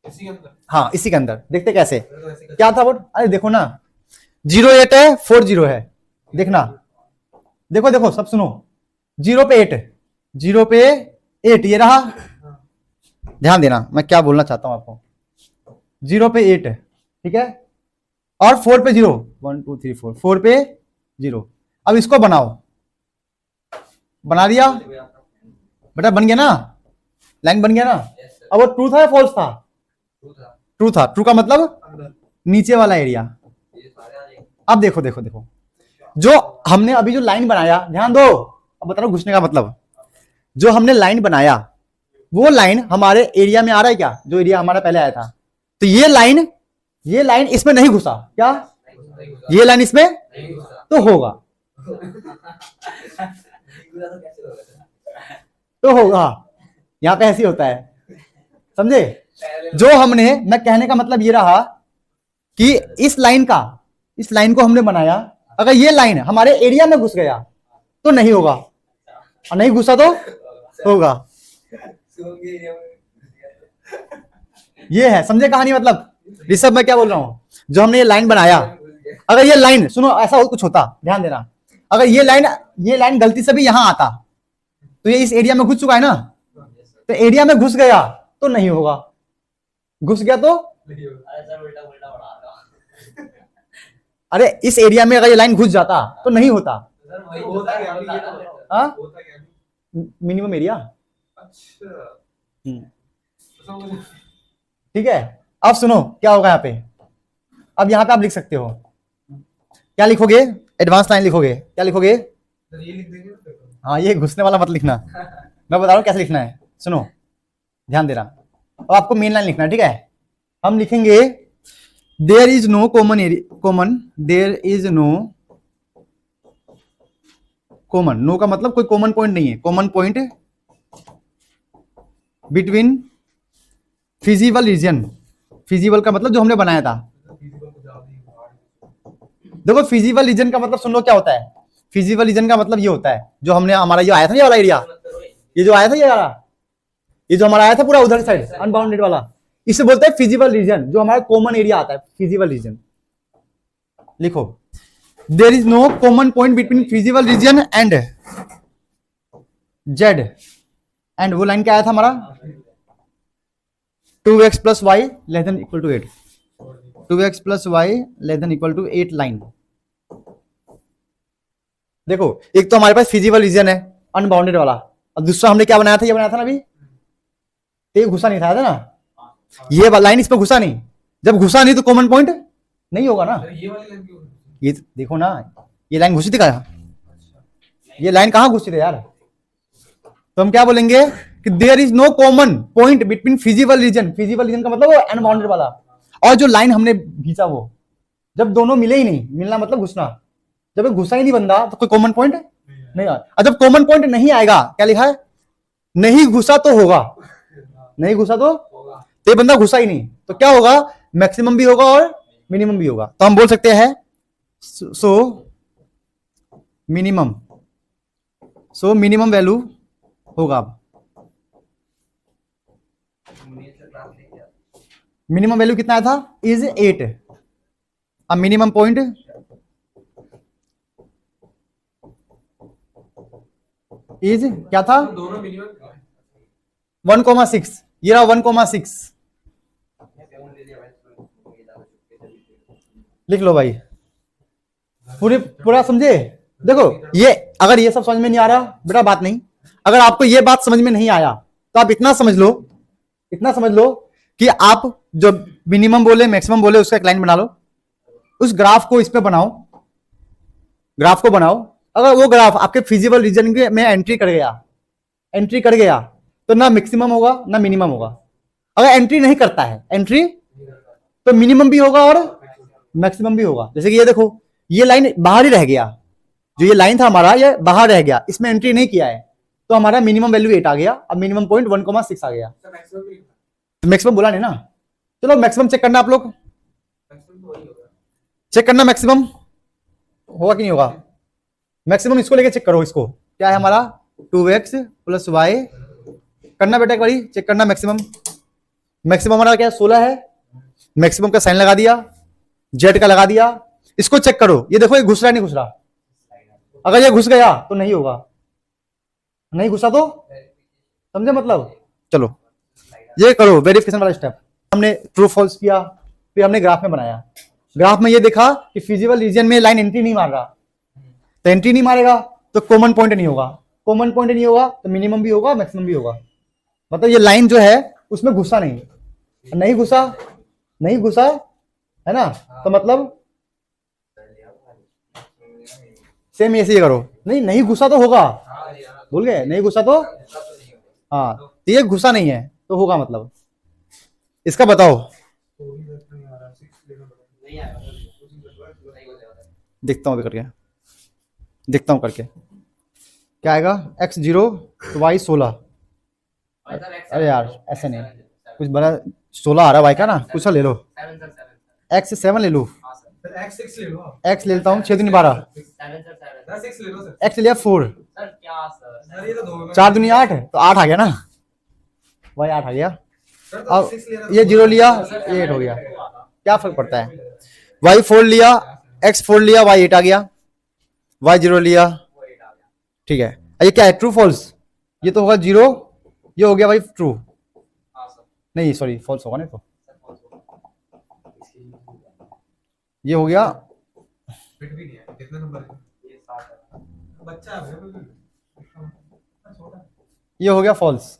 इसी के अंदर। हाँ इसी के अंदर। देखते कैसे, तो ऐसे कर- क्या था वो, अरे देखो ना, 08 है 40 है, देखना, देखो देखो सब सुनो, 0 पे 8, 0 पे 8 ये रहा, ध्यान देना मैं क्या बोलना चाहता हूं आपको, 0 पे 8, ठीक है, और 4 पे 0, 1 2 3 4, 4 पे 0। अब इसको बनाओ, बना दिया बेटा, बन गया ना, लाइन बन गया ना। अब वो ट्रू था या फॉल्स था? ट्रू था। ट्रू का मतलब नीचे वाला एरिया। अब देखो देखो देखो, जो हमने अभी जो लाइन बनाया, ध्यान दो, अब बता रहा हूं घुसने का मतलब। जो हमने लाइन बनाया वो लाइन हमारे एरिया में आ रहा है क्या? जो एरिया हमारा पहले आया था। तो ये लाइन इसमें नहीं घुसा क्या? ये लाइन इसमें तो होगा, तो होगा। यहां पे ऐसे ही होता है, समझे? जो हमने, मैं कहने का मतलब ये रहा कि इस लाइन को हमने बनाया, अगर ये लाइन हमारे एरिया में घुस गया तो नहीं होगा, और नहीं घुसा तो होगा। ये है, समझे कहानी? मतलब ऋषभ मैं क्या बोल रहा हूं, जो हमने ये लाइन बनाया, अगर ये लाइन, सुनो ऐसा कुछ होता, ध्यान देना, अगर ये लाइन गलती से भी यहां आता तो ये इस एरिया में घुस चुका है ना, तो एरिया में घुस गया तो नहीं होगा, घुस गया तो, अरे इस एरिया में अगर ये लाइन घुस जाता तो नहीं होता। हाँ, मिनिमम एरिया। ठीक है, अब सुनो क्या होगा यहाँ पे। अब यहाँ पे आप लिख सकते हो, क्या लिखोगे? एडवांस लाइन लिखोगे, क्या लिखोगे? हाँ, ये घुसने वाला मत लिखना, मैं बता रहा हूँ कैसे लिखना है, सुनो ध्यान देना। अब आपको मेन लाइन लिखना है, ठीक है? हम लिखेंगे there is no there is no common, no का मतलब कोई कॉमन पॉइंट नहीं है, common point between feasible region. Feasible का मतलब जो हमने बनाया था। देखो फिजिबल रीजन का मतलब सुन लो क्या होता है। फिजिबल रीजन का मतलब ये होता है, जो हमने, हमारा ये आया था, ये वाला एरिया, ये जो आया था, ये जो हमारा आया था पूरा उधर साइड अनबाउंडेड वाला, इसे बोलते हैं फिजिबल रीजन, जो हमारा कॉमन एरिया आता है, फिजिबल रीजन। लिखो there is no common point between feasible region and Z, and वो लाइन क्या आया था हमारा? 2x + y ≤ 8, 2x + y ≤ 8 line. देखो एक तो हमारे पास फिजिबल रीजन है अनबाउंडेड वाला, और दूसरा हमने क्या बनाया था? ये बनाया था ना अभी, ये घुसा नहीं था ना, ये लाइन इस पर घुसा नहीं, जब घुसा नहीं तो कॉमन पॉइंट नहीं होगा ना। ये देखो ना, ये लाइन घुसी थी कहा, ये लाइन कहां घुसी थी यार? तो हम क्या बोलेंगे कि there is no common point between feasible region, feasible region का मतलब वो अनबाउंडेड वाला, और जो लाइन हमने खींचा वो, जब दोनों मिले ही नहीं, मिलना मतलब घुसना, जब घुसा ही नहीं बंदा तो कोई कॉमन पॉइंट नहीं आया। और जब कॉमन पॉइंट नहीं आएगा, क्या लिखा है? नहीं घुसा तो होगा, नहीं घुसा तो ये बंदा घुसा ही नहीं, तो क्या होगा? मैक्सिमम भी होगा और मिनिमम भी होगा। तो हम बोल सकते हैं सो मिनिमम वैल्यू होगा। मिनिमम वैल्यू कितना आया था? इज 8। अब मिनिमम पॉइंट इज क्या था? 1,6, ये रहा 1,6। लिख लो भाई, पूरा समझे? देखो ये, अगर ये सब समझ में नहीं आ रहा बेटा बात नहीं, अगर आपको ये बात समझ में नहीं आया तो आप इतना समझ लो कि आप जो मिनिमम बोले मैक्सिमम बोले उसका एक लाइन बना लो, उस ग्राफ को इस पे बनाओ, ग्राफ को बनाओ। अगर वो ग्राफ आपके फिजिबल रीजन में एंट्री कर गया तो ना मैक्सिमम होगा ना मिनिमम होगा। अगर एंट्री नहीं करता है, एंट्री तो मिनिमम भी होगा और मैक्सिमम भी होगा। जैसे कि ये देखो, ये लाइन बाहर ही रह गया, जो ये लाइन था हमारा ये बाहर रह गया, इसमें एंट्री नहीं किया है, तो हमारा मिनिमम वैल्यू 8 आ गया, अब मिनिमम पॉइंट 1,6 आ गया। तो मैक्सिमम बोला नहीं ना, चलो मैक्सिमम चेक करना, आप लोग चेक करना मैक्सिमम होगा कि नहीं होगा। मैक्सिमम इसको लेके चेक करो, इसको क्या है हमारा 2x + y करना बेटा, एक बारी चेक करना मैक्सिमम। मैक्सिमम हमारा क्या 16 है, मैक्सिमम का साइन लगा दिया, जेड का लगा दिया, इसको चेक करो। ये देखो ये घुस रहा नहीं घुस रहा, अगर ये घुस गया तो नहीं होगा, नहीं घुसा तो समझे मतलब। चलो ये करो वेरिफिकेशन वाला स्टेप। हमने ट्रू फॉल्स किया, फिर हमने ग्राफ में बनाया, ग्राफ में ये देखा कि फिजिबल रीजन में लाइन एंट्री नहीं मार रहा, तो एंट्री नहीं मारेगा तो कॉमन पॉइंट नहीं होगा, कॉमन पॉइंट नहीं होगा तो मिनिमम भी होगा मैक्सिमम भी होगा। मतलब ये लाइन जो है उसमें घुसा नहीं, नहीं घुसा, नहीं घुसा है ना, तो मतलब सेम ऐसे ही करो। नहीं, नहीं घुसा तो होगा, भूल गए, नहीं घुसा तो हाँ, तो ये घुसा नहीं है तो होगा मतलब। इसका बताओ, देखता हूँ अभी करके, देखता हूँ करके क्या आएगा। x 0 तो y 16। अरे यार ऐसे नहीं, कुछ बड़ा 16 आ रहा है y का ना, कुछ ले लो, x 7 ले लो, x6 ले लो, x ले लेता हूँ 6 दूनी 12, 6 ले लो सर। x लिया 4, सर ये तो 2 में 4 दूनी 8 तो 8 आ गया ना, y 8 आ गया। सर तो अब 6 ले रहा ये 0 लिया, ये 8 हो गया, क्या फर्क पड़ता है। y 4 लिया, x 4 लिया, y 8 आ गया, y 0 लिया, ठीक है। ये क्या है, ट्रू फॉल्स, ये तो होगा 0, ये हो गया भाई ट्रू, नहीं सॉरी फॉल्स होगा ना, तो ये हो गया, फिट भी नहीं है, कितने नंबर है ये? 7 बच्चा है छोटा। ये हो गया फॉल्स।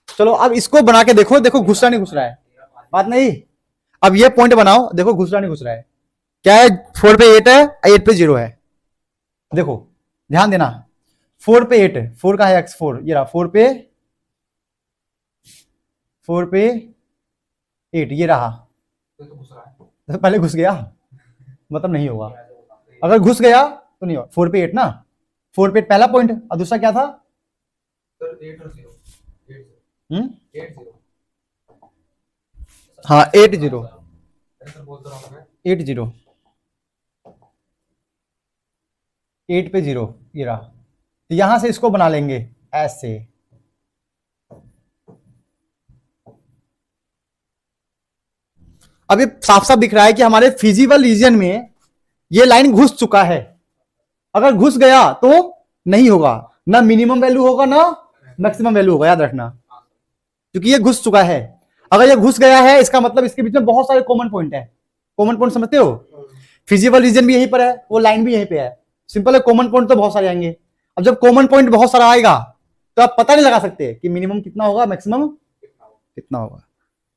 चलो अब इसको बना के देखो, देखो घुस रहा नहीं घुस रहा है, बात नहीं। अब ये पॉइंट बनाओ, देखो घुस रहा नहीं घुस रहा है, क्या है 4 पे 8 है, 8 पे 0 है, देखो ध्यान देना, 4 पे 8, 4 का है x4, ये रहा 4 पे 8, ये रहा, तो घुस रहा है। तो पहले घुस गया मतलब नहीं होगा, अगर घुस गया तो नहीं होगा। 4 पे 8 ना, 4 पे 8 पहला पॉइंट, और दूसरा क्या था सर 8 और 0 हम्म 8 0। हाँ 8 0, अरे सर बोल तो रहा हूं मैं। 8 0, 8 पे 0, ये रहा, तो यहां से इसको बना लेंगे ऐसे, अब ये साफ साफ दिख रहा है कि हमारे फिजिबल रीजन में ये लाइन घुस चुका है। अगर घुस गया तो नहीं होगा, ना मिनिमम वैल्यू होगा ना मैक्सिमम वैल्यू होगा, याद रखना, क्योंकि ये घुस चुका है। अगर ये घुस गया है इसका मतलब इसके बीच में बहुत सारे कॉमन पॉइंट है। कॉमन पॉइंट समझते हो, फिजिबल रीजन भी यहीं पर है, वो लाइन भी यहीं पे है, सिंपल है। कॉमन पॉइंट तो बहुत सारे आएंगे। अब जब कॉमन पॉइंट बहुत सारा आएगा तो आप पता नहीं लगा सकते कि मिनिमम कितना होगा मैक्सिमम कितना होगा,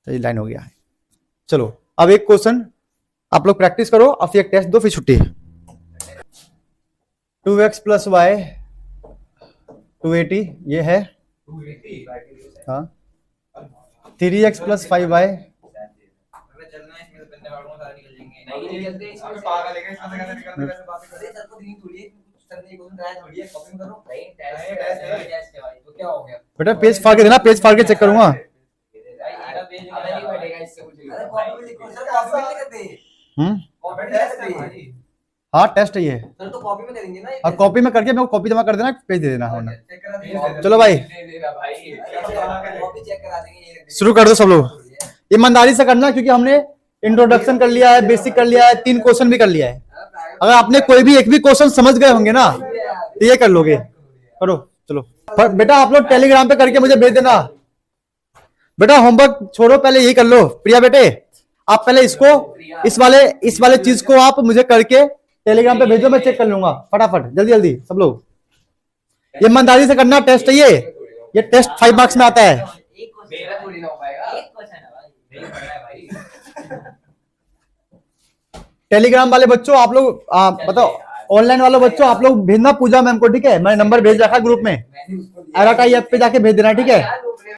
तो ये लाइन हो गया है। चलो अब एक क्वेश्चन आप लोग प्रैक्टिस करो, और फिर एक टेस्ट दो, फिर छुट्टी। 2x प्लस वाई 280 ये है, 280 हाँ 3x प्लस 5y नहीं निकलते अबे पागल है क्या, इसमें से कैसे निकलते, कैसे बातें कर रहे सर को नहीं थोड़ी है, सर ने क्वेश्चन कराया थोड़ी है, कॉपी करो। नहीं नहीं, टेस्ट test है। टेस्ट है भाई, तो क्या हो गया बेटा पेज फाड़ के देना, पेज फाड़ के चेक करूंगा। अबे नहीं बैठेगा इससे कुछ। अरे कॉपी में लिखो सर, कॉपी में नहीं करते, कॉपी में टेस्ट है करते भाई। हाँ टेस्ट है ये, सर तो कॉपी में करेंगे ना, और कॉपी में करके मेरे को कॉपी जमा कर देना, पेज दे देना होना। चेक करा दिया। चलो भाई दे देना भाई, कॉपी चेक करा देंगे, ये शुरू कर दो सब लोग, ईमानदारी से करना, क्योंकि हमने इंट्रोडक्शन कर लिया है, बेसिक कर लिया है, 3 क्वेश्चन भी कर लिया है। अगर आपने कोई भी एक भी क्वेश्चन समझ गए होंगे ना तो ये कर लोगे, करो चलो। पर बेटा आप लोग टेलीग्राम पे करके मुझे भेज देना। बेटा होमवर्क छोड़ो, पहले यही कर लो। प्रिया बेटे आप पहले इसको इस वाले चीज को आप मुझे करके टेलीग्राम पे भेजो, मैं चेक कर लूंगा फटाफट, जल्दी जल्दी सब लोग। ईमानदारी से करना, टेस्ट है ये टेस्ट 5 मार्क्स में आता है। मेरा थोड़ी ना हो पाएगा, एक क्वेश्चन है भाई, नहीं पढ़ना है भाई। टेलीग्राम वाले बच्चों आप लोग बताओ, ऑनलाइन वाले बच्चों आप लोग भेजना पूजा मैम को, ठीक है? मैंने नंबर भेज रखा ग्रुप में, मैंने उसको दिया, एराटाई ऐप पे जाके भेज देना, ठीक है? यार वो प्रेम